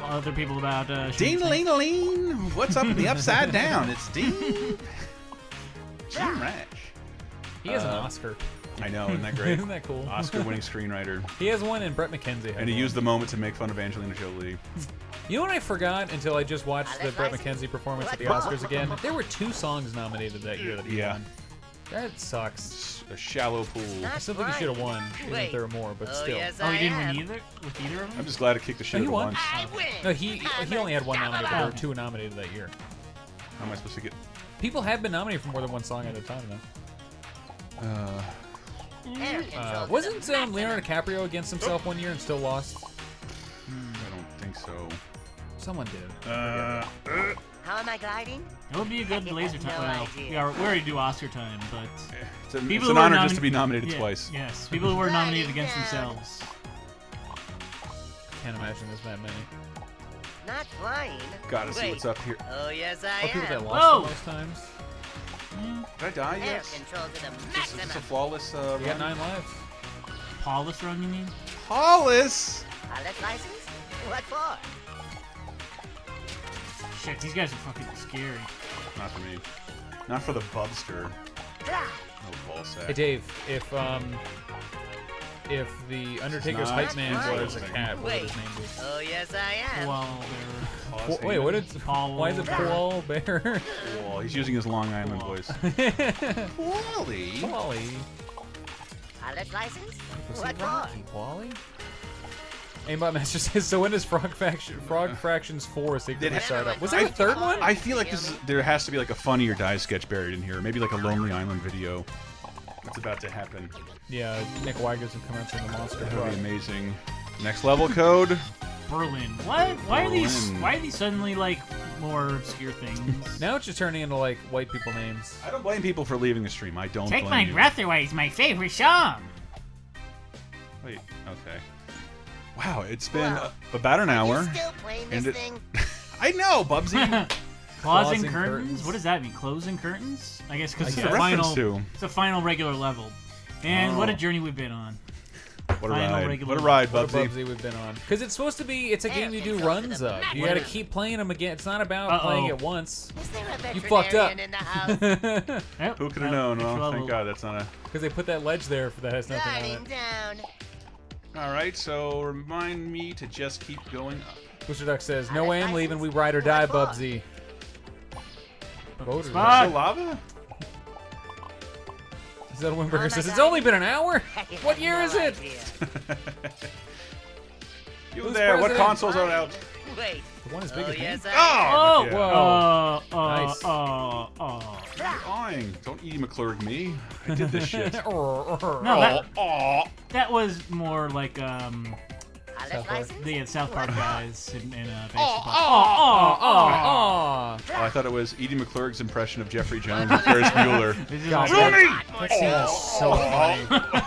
other people about. Ding-a-ling-a-ling. What's up in the upside down? It's Dean. Jim Rash. He has an Oscar. I know, isn't that great? Isn't that cool? Oscar-winning screenwriter. He has one, and Brett McKenzie. And he used the moment to make fun of Angelina Jolie. You know what I forgot until I just watched the Brett McKenzie performance at the Oscars again? There were 2 songs nominated that year that he won. That sucks. A shallow pool. I still think he should have won, even if there were more, but still. Oh, he didn't win either with either of them. I'm just glad it kicked the shit out of won. once. No, he only had 1 nominated, but there were 2 nominated that year. How am I supposed to get? People have been nominated for more than 1 song at a time, though. Wasn't Leonardo DiCaprio against himself one year and still lost? I don't think so. Someone did. How am I gliding? It would be a good laser time. We already do Oscar time, but It's an honor just to be nominated twice. Yes, people who were nominated against themselves. Can't imagine there's that many. Not flying. Gotta see what's up here. Oh yes, I People that am. lost the most times. Did I die Air yet? control to the Is this a maximum. flawless You got run? 9 lives. Paulus run, you mean? Flawless! Pilot license? What for? Shit, these guys are fucking scary. Not for me. Not for the Bubster. Ah, No ball sack. Hey Dave, if the Undertaker's hype man was a cat, what would his name be? oh yes, I am. Well, Wait, what is? Paul- Why is it Paul Bear? Well, he's using his Long Island voice. Wally. Wally. Pilot license? Was What he for? Rocky? Wally? Aimbot Master says, so when does Frog Fractions 4 secretly start up? Was there a 3rd one? I feel like there has to be like a Funny or Die sketch buried in here. Maybe like a Lonely Island video. It's about to happen. Yeah, Nick Weigers would come out saying the monster. That would be amazing. Next level code. Berlin. What? Why are these? Berlin. Why are these suddenly like more obscure things? Now it's just turning into like white people names. I don't blame people for leaving the stream. I don't Take blame My you. Breath Away is my favorite song. Wait, okay. Wow, it's been about an hour. You still playing And this it- thing? I know, Bubsy. Closing Closing curtains? curtains. What does that mean? Closing curtains? I guess because What's it's the the reference final. to? It's the final regular level. And what a Oh. journey we've been on. What a Final ride. regular What a ride, What a Bubsy. Bubsy we've been on. Because it's supposed to be, it's a game you do runs of. You gotta keep playing them again. It's not about playing it once. Is there a You fucked up. veterinarian in the house? Yep. Who could have known? Extra Well, level. thank God that's not a... Because they put that ledge there that has nothing on Gliding it. down. Alright, so remind me to just keep going up. Booster Duck says, no way I'm leaving. We ride or die, Bubsy. Vote or Spot. Is it lava? Zed Wimberger my says, it's God. only been an hour? You What have year no is it? idea. You Who's there, what president? consoles are out? Wait. The one as big Oh as me. yes, I Oh! Oh! Yeah. Nice. Awing. Don't Edie McClurg me. I did this shit. No, Oh, that was more like Pilot license? the South Park guys in Oh, I thought it was Edie McClurg's impression of Jeffrey Jones and Ferris Bueller. This is God, also- that scene is so funny.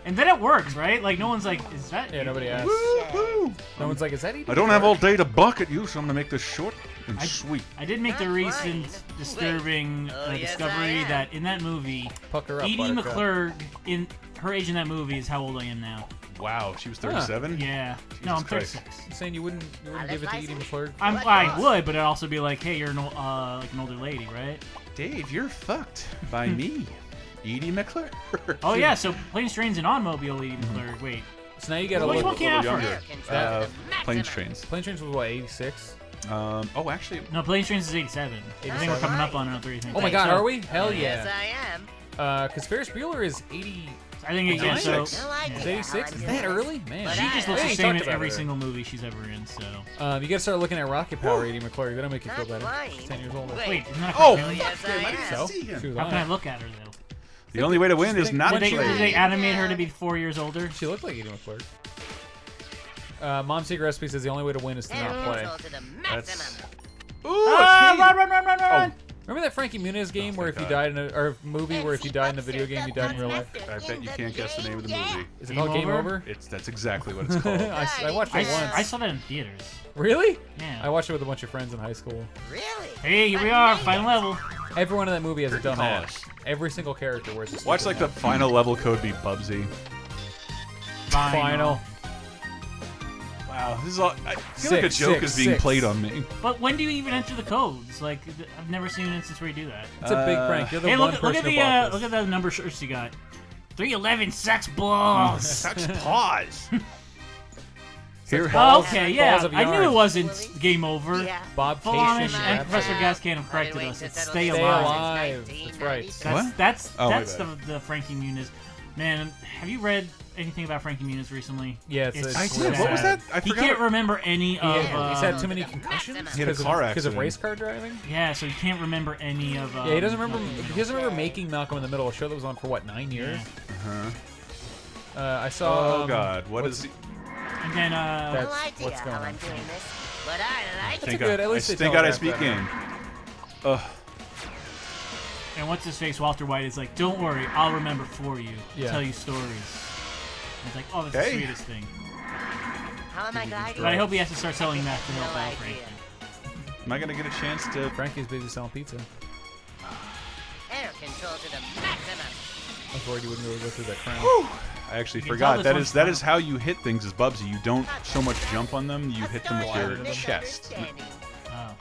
and then it works, right? Like no one's like, is that? Yeah, nobody asked. Woo-hoo. No one's like, is that Edie? I don't have all day to buck at you, so I'm gonna make this short and sweet. I did make the Not recent fine. disturbing Wait. Oh, yes, discovery I am. that in that movie, Pucker up, Edie Buttercup. McClurg, in her age in that movie is how old I am now. Wow, she was 37? Yeah. No, I'm Christ. 36. You saying you wouldn't give it to Edie McClurg? I would, but it'd also be like, hey, you're like an older lady, right? Dave, you're fucked by me. Edie McClurg. Oh yeah, so Planes, Trains, and Automobile Edie McClurg. Wait, So now you got a Which little one came out younger. first? Planes Trains. Plane Trains was what, 86? Oh, actually, No, Planes Trains is 87. I think we're coming up on it. 3 Oh my God, are we? Hell Yes, yeah. I am. Because Ferris Bueller is 80. I think yeah, so No idea Is how 86? I'm Is doing that this, early? Man. but she just looks Hey, the you same talked in about every her. single movie she's ever in. So You gotta start looking at Rocket Power, Eddie McClurry. That'll make you feel Not better. lying. She's 10 years older. wait, isn't that a Oh, cartoon? Yes, I am. So? see him. She was How on can I it. look at her though? The only way to win is not Did to they play. animate her to be 4 years older? She looked like Eddie McClurry. Mom's Secret Recipe says the only way to win is to not play. Control to the That's. maximum. Ooh, Ah, a key. run! Remember that Frankie Muniz game where if you God. died in a or movie where if you died in a video game you died in real life? I bet you can't guess the name of the movie. Is it Game called Game Over? Over? That's exactly what it's called. I watched it once. I saw that in theaters. Really? Yeah. I watched it with a bunch of friends in high school. Really? Hey, here we are, final level. Everyone in that movie has a Curtain dumb call. ass. Every single character wears a Watch stupid like the hat. final level code be Bubsy. Final. Wow, this is all. I feel like a Six, joke six, is being six. played on me. But when do you even enter the codes? Like, I've never seen an instance where you do that. It's a big prank. You're the Hey, one look person at who the bought this. look at the number shirts you got. 311 sex balls. Such pause. Here, balls. Okay, Balls yeah. of I knew yarn. it wasn't game over. Yeah. Bob Full on Cation. and Professor Rhapsody. Gas can't have corrected Wait, us. to It's settle Stay this Stay Alive. Alive. That's right. What? That's Oh, my that's bad. the Frankie Muniz. Man, have you read anything about Frankie Muniz recently? Yeah, it's It's I sad. did. What was that? I He forgot. can't remember any of. He's had too many concussions He had a because car of accident. race car driving. Yeah, so he can't remember any of. Yeah, he doesn't remember. He doesn't remember making Malcolm in the Middle, a show that was on for what 9 years. I saw. Oh God, what what's- is? He? And then No That's idea what's going how on. I'm doing this, but I like That's it. good. At least they thank God I telegraphed speak that. game. Ugh. and what's his face? Walter White is like, "Don't worry, I'll remember for you. Yeah. Tell you stories." And it's like, "Oh, that's Okay. the sweetest thing." How am I gliding? But I hope he has to start selling that to help No out idea. Frankie. Am I gonna get a chance to? Frankie's busy selling pizza. Air control to the maximum. I was worried you wouldn't be able to go through that crown. I actually You can forgot. tell That this is that one's is how you hit things as Bubsy. You don't so much jump on them. You A hit them with story your of chest. misunderstanding. Oh,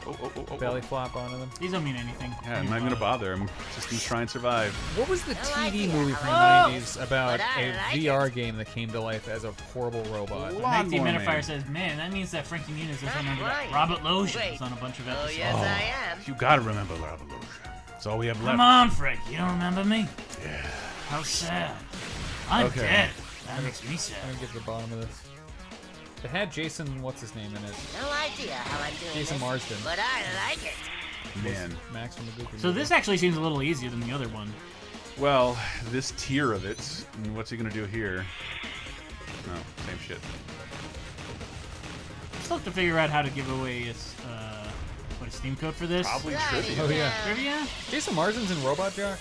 Oh. Belly flop onto them. these don't mean anything. Yeah, I'm not gonna bother. I'm just gonna try and survive. What was the TV movie from the Oh! 90s about But I a like VR game that came to life as a horrible robot? Lawnmower 19 Man. Metaphire says, "Man, that means that Frankie Muniz doesn't remember that Right. Robert Loge Wait. was on a bunch of Oh episodes." yes, I am. You gotta remember Revolution. That's all we have left. Come on, Frank. You don't remember me? Yeah. How sad. I'm Okay. dead. That makes me sad. I'm gonna get to the bottom of this. It had Jason, what's his name in it? No idea how I'm doing Jason this, Marsden. but I like it. Man. Max from the Goofy So movie. this actually seems a little easier than the other one. Well, this tier of it. What's he gonna do here? No, same shit. Still have to figure out how to give away a Steam code for this. Probably Gliding trivia. Oh, yeah. down. Trivia? Jason Marsden's in Robot Jock?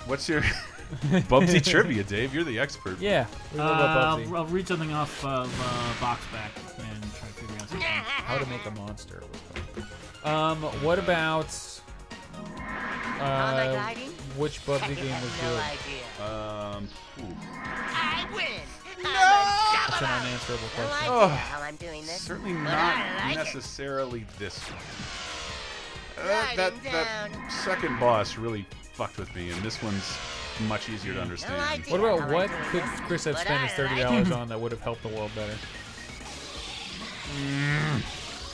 What's your Bubsy trivia, Dave? You're the expert. Yeah. We love about Bubsy. I'll read something off of Box Back and try to figure out something. How to make a monster. What about How am I gliding? which Bubsy game was No good? idea. Ooh. I win. That's an I'm unanswerable no question. idea how I'm doing this. Certainly but not I like it. necessarily this one. Gliding That down. second boss really fucked with me, and this one's much easier to No understand. idea What about how what I'm doing could this, Chris have but spent his I like $30 it. on that would have helped the world better?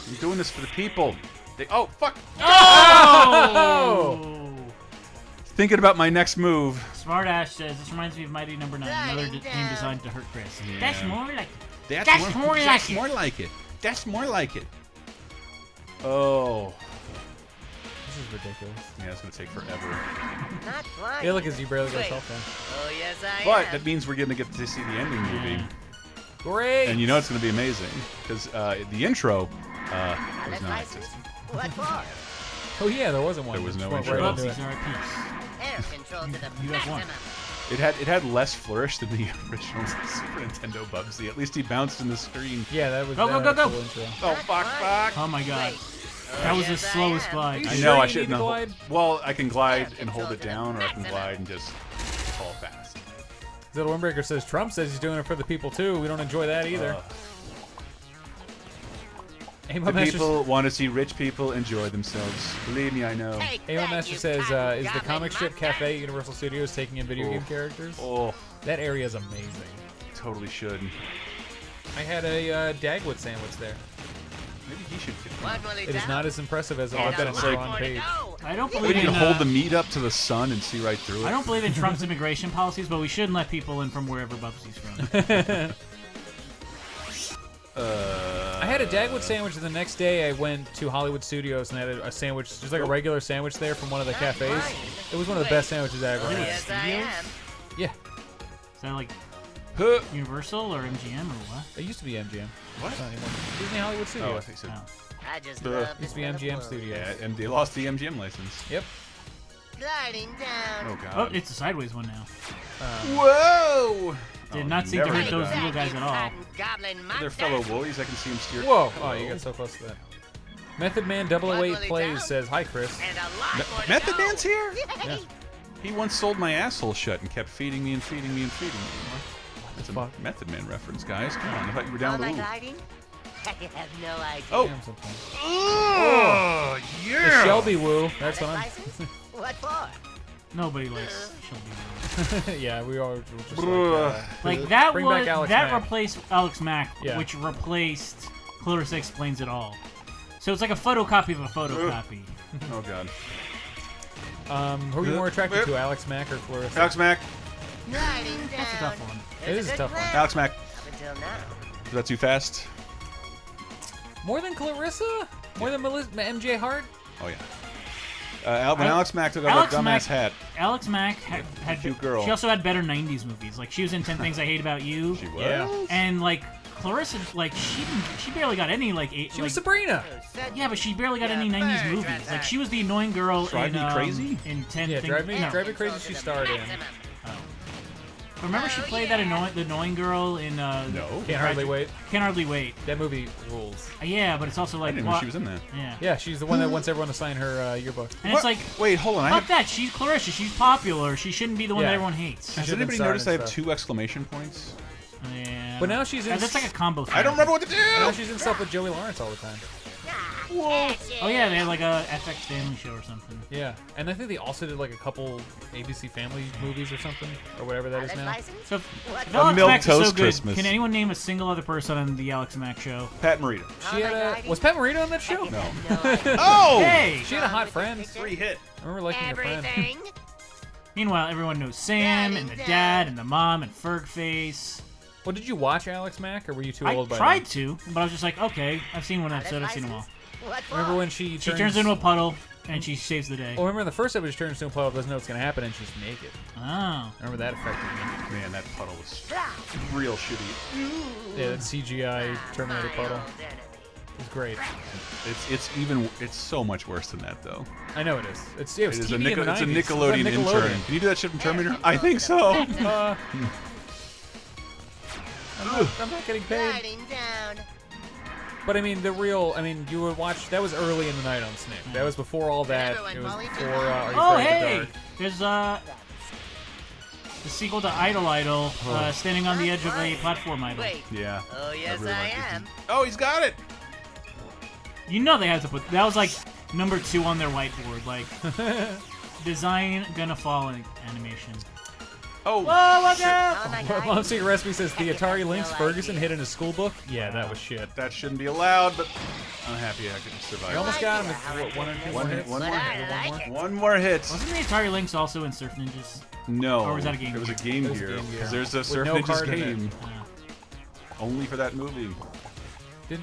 I'm doing this for the people. Oh, fuck! Oh! Thinking about my next move. Smart Ash says, this reminds me of Mighty Number 9, another Gliding team down. designed to hurt Chris. Yeah. That's more like That's more like that's it. more like it. That's more like it. Oh. This is ridiculous. Yeah, it's gonna take forever. Not flying. Yeah, look, as you barely got Wait. yourself down. Oh yes, I But am. that means we're gonna get to see the ending movie. Yeah. Great! And you know it's going to be amazing because the intro was That's non-existent. license. What for? Oh yeah, there wasn't one. There was Just no went intro. right into Bubsies it. are at peace. Air control to the You have one. maximum. It had less flourish than the original Super Nintendo Bubsy. At least he bounced in the screen. Yeah, that was Go, that go, had go, a go. cool intro. Oh fuck, fuck! Oh my god. Wait. That was the Yes, I slowest am. glide. Are I you know sure I you should need to know. glide? Well, I can glide Air and hold it control to down, the or I can maximum. glide and just fall fast. Little Windbreaker says Trump says he's doing it for the people too. We don't enjoy that either. Amo The Master, people want to see rich people enjoy themselves. Believe me, I know. Amo Master says, is the comic strip cafe at Universal Studios taking in video game characters? Oh, That area is amazing. totally should. I had a Dagwood sandwich there. Maybe he should get It is not as impressive as all bet on it's like- on page. I don't We believe can in. hold the meat up to the sun and see right through it. I don't believe in Trump's immigration policies, but we shouldn't let people in from wherever Bubsy's from. I had a Dagwood sandwich, and the next day I went to Hollywood Studios and had a sandwich, just like a regular sandwich there from one of the cafes. It was one of the best sandwiches I ever had. Yes, I am. Yeah, Is that like Huh. Universal or MGM or what? it used to be MGM. What? It's not anymore. Disney Hollywood Oh, I Studios. think so. No. I just Ugh. love Used to be MGM Studios. Yeah, and they lost the MGM license. Yep. Gliding down. Oh, Oh, God. it's a sideways one now. Whoa! Did Oh, not seem to never hurt those did evil that. guys at all. Goblin They're monster. fellow Woolies. I can see them steer. Whoa! Oh, you got so close to that. Method Man 008 What will Plays it says, "Hi, Chris." And a lot more to Method go. Man's here? Yeah. He once sold my asshole shut and kept feeding me and feeding me and feeding me. That's a fuck? Method Man reference, guys. Come on, I thought you were How down am I the loop. gliding? I have no idea. Oh. Damn, something. Oh, The yeah! Shelby Woo. That's what I'm. License? What for? Nobody likes Shelby. Yeah, we all were just Bruh. Like that Bring was back Alex that Mack. replaced Alex Mack, Yeah. which replaced Clarissa Explains It All. So it's like a photocopy of a photocopy. Oh, God. Who are you more attracted to, Alex Mack or Clarissa? Alex Mack. Gliding down. That's a tough one. It is a tough one. Alex Mack. Up until now. Is that too fast? More than Clarissa? More than MJ Hart? Oh, yeah. When Alex Mack took off Alex that dumbass Mack- hat. Alex Mack had Cute girl. She also had better '90s movies. Like she was in 10 Things I Hate About You, She was? Yeah. and like Clarissa, like she barely got any like She was Sabrina. yeah, but she barely got any '90s movies. Like she was the annoying girl Drive in Me Crazy? in 10 Yeah, Things. Drive Me no. Crazy. She starred in. Remember she played that the annoying girl in No. Can't hardly wait. Can't Hardly Wait. That movie rules. Yeah, but it's also I like didn't know she was in that. Yeah. Yeah, she's the one that wants everyone to sign her yearbook. And it's like, Wait, hold on. I fuck have, that. She's Clarissa. She's popular. She shouldn't be the one Yeah. that everyone hates. has should've been anybody starred noticed in I have stuff. 2 exclamation points? Yeah. But now she's in. Yeah, that's like a combo. I don't remember what to do! Now she's in stuff with Joey Lawrence all the time. Oh yeah, they had like a FX Family show or something. Yeah, and I think they also did like a couple ABC Family movies or something, or whatever that is now. License? So if What? Alex Milk Mack is so Toast good, Christmas. can anyone name a single other person on the Alex Mack show? Pat Morita. She had a. Was Pat Morita on that show? No. No, Oh! Hey! She had a hot friend. Free hit. I remember liking her friend. everything. Meanwhile, everyone knows Sam and the dad and the mom and Fergface. Well, did you watch Alex Mack, or were you too I old by tried then? to, but I was just like, okay, I've seen one episode, I've seen them all. What for? Remember when she She turns into a puddle and she saves the day. Well, remember in the first episode, she turns into a puddle, doesn't know what's gonna happen, and she's naked. Oh. Remember that affected me. Man, that puddle was real shitty. Yeah, that CGI Terminator puddle. It was great. It's so much worse than that though. I know it is. It was It is TV in the it's a 90s. Nickelodeon It was on intern. Can you do that shit from Terminator? I think so. I'm not getting paid. Gliding down. But I mean, you would watch. That was early in the night on Snick. That was before all that. It was before. Are You Oh, Afraid of the hey! Dark? There's the sequel to Idol, standing on the edge of a platform idol. Wait. Yeah. Oh, yes, really I like this. am. Oh, he's got it. You know they had to put that was like number 2 on their whiteboard, like design gonna fall in animation. Oh. Whoa, watch shit. out! How am I Mom gliding? Secret Recipe says the Atari Lynx No Ferguson idea. hid in a school book. Yeah, that was shit. That shouldn't be allowed, but I'm happy I could survive. I almost got him idea how with I what, one or did two this. more One hits. more. But I like it. One more hit. Wasn't the Atari Lynx also in Surf Ninjas? No. Or was that a Game It was a Gear? Game It was Gear. Game Gear. Because there's a With Surf no Ninjas card in it. game only for that movie. It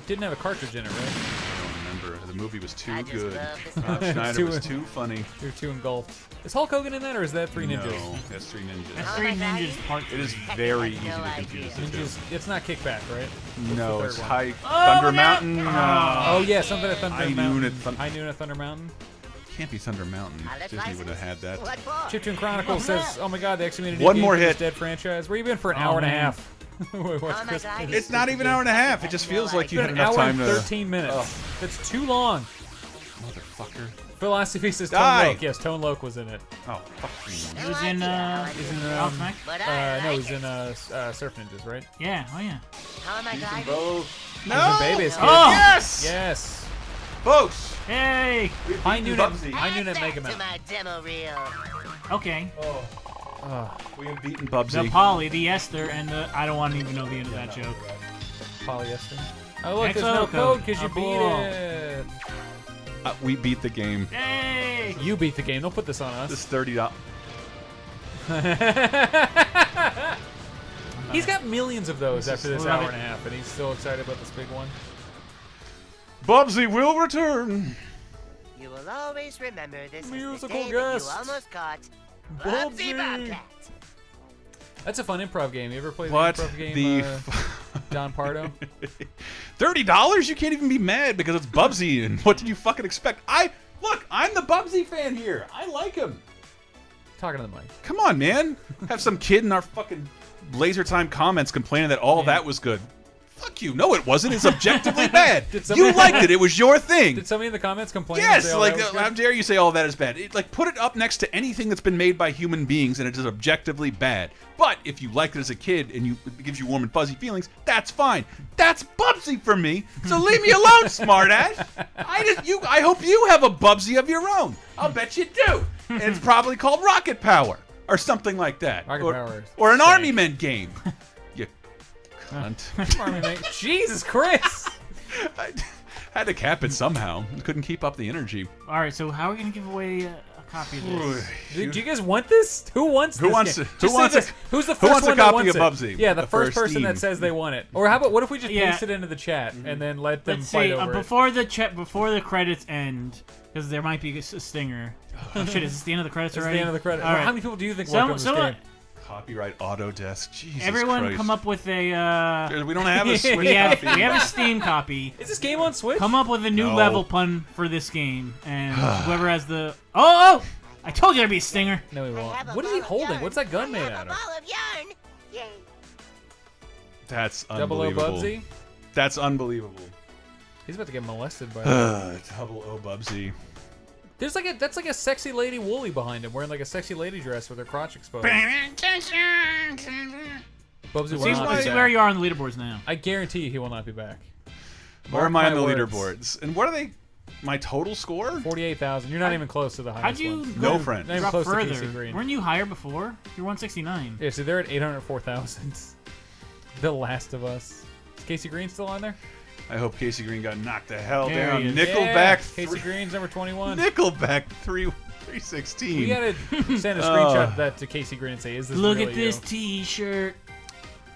didn't have a cartridge in it, right? I don't remember. The movie was too I just good. love this Rob Schneider Too- was too funny. You're too engulfed. Is Hulk Hogan in that, or is that Three Ninjas? No, that's Three Ninjas. That's Oh Three my God. Ninjas Part 3. It is very easy No to idea. confuse the two. Ninjas. It's not Kickback, right? What's No, the it's third one? High Oh, Thunder look out! Mountain. Oh yeah, something at Thunder High Mountain. Noon at Thun- High Noon at Thunder Mountain. Can't be Thunder Mountain. I left Disney would have had that. What for? Chiptune Chronicles says, "Oh my God, they actually made a new One game more for this hit. Dead franchise. Where you been for an Oh, hour and a man. half?" What's Oh my Chris- God. It's not even an hour and a half. It just feels like you It's had been an enough hour time and to. 13 minutes. Ugh. That's too long. Motherfucker. Philosophy says Tone Die. Loc. Yes, Tone Loc was in it. Oh, fuck me. He was in He's in Alex Mack? But I no, like he's it. in Surf Ninjas, right? Yeah, oh yeah. How am I He's in gliding? both. No. Babies. Oh! Yes. Yes. Folks. Hey. Hey. I knew that. Bubsy. I knew that Back Mega to Man. my demo reel. Okay. We have beaten Bubsy. The Polly, the Esther, and the... I don't want to even know the end of that joke. Polyester. Oh look, there's XO no code. code because you Oh, beat cool. it. We beat the game. Hey. You beat the game. Don't put this on us. This $30. He's got millions of those after this love hour it. and a half, and he's still excited about this big one. Bubsy will return. You will always remember this is the Musical day that guest. you almost caught Bubsy. Bubsy Bobcat. That's a fun improv game. You ever played What? the improv game, The Don Pardo? $30? You can't even be mad because it's Bubsy. And what did you fucking expect? Look. I'm the Bubsy fan here. I like him. Talking to the mic. Come on, man. Have some kid in our fucking Laser Time comments complaining that all that was good. Fuck you. No, it wasn't. It's objectively bad. You liked it. It was your thing. Did somebody in the comments complain? Yes, and say, like, that was how good? dare you say all that is bad? Like, put it up next to anything that's been made by human beings and it is objectively bad. But if you liked it as a kid and it gives you warm and fuzzy feelings, that's fine. That's Bubsy for me. So leave me alone, smartass. I hope you have a Bubsy of your own. I'll bet you do. And it's probably called Rocket Power or something like that. Rocket Power. Or an Army Men game. You cunt. Army Man. Jesus Christ! I had to cap it somehow. Couldn't keep up the energy. All right, so how are we going to give away a copy of this? Do you guys want this? Who wants Who this wants game? it? Just Who wants say this. it? Who's the Who first wants a one that copy wants of it? Bubsy? Yeah, the The first first person that team. says they want it. Or how about what if we just Yeah. paste it into the chat and then let them Let's fight see, over it? before the credits end, because there might be a stinger. Oh shit, is this the end of the credits It's already? the end of the credit. All right. How many people do you think work on this game? Copyright Autodesk. Jesus Everyone Christ. come up with a... We don't have a Switch we have copy. a Steam copy. Is this game on Switch? Come up with a new No. level pun for this game, and whoever has the... Oh! I told you there'd be a stinger. No, he I won't. have a What is he ball of holding? yarn. What's that gun I made have out a of? ball of yarn. Yay. That's 00 unbelievable. Bubsy? That's unbelievable. He's about to get molested by. 00 Bubsy. That's like a sexy lady Wooly behind him, wearing like a sexy lady dress with her crotch exposed. Bubsy will See not be where back. you are on the leaderboards now. I guarantee you he will not be back. Where Mark am I on my the words. leaderboards? And what are they? My total score? 48,000. You're not even close to the highest How'd you one. No go friend. Not even drop close to further? Casey Green. Weren't you higher before? You're 169. Yeah, so they're at 804,000. The Last of Us. Is Casey Green still on there? I hope Casey Green got knocked the hell There down. he is. Nickelback. Yeah, Casey Green's number 21. Nickelback 316. We gotta send a screenshot of that to Casey Green and say, "Is this Look really at this you?" T-shirt.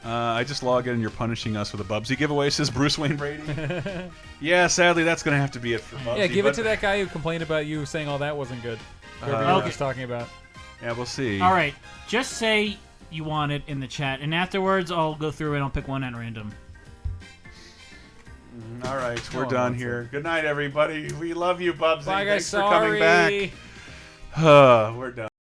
I just log in and you're punishing us with a Bubsy giveaway, says Bruce Wayne Brady. Yeah, sadly, that's going to have to be it for Bubsy. Yeah, give it but- to that guy who complained about you saying all that wasn't good. Whoever you Okay. were just talking about. Yeah, we'll see. All right, just say you want it in the chat, and afterwards I'll go through and I'll pick one at random. All right, No we're one done wants here. Good night, everybody. We love you, Bubsy. Bye, guys. Thanks for coming back. Sorry. We're done.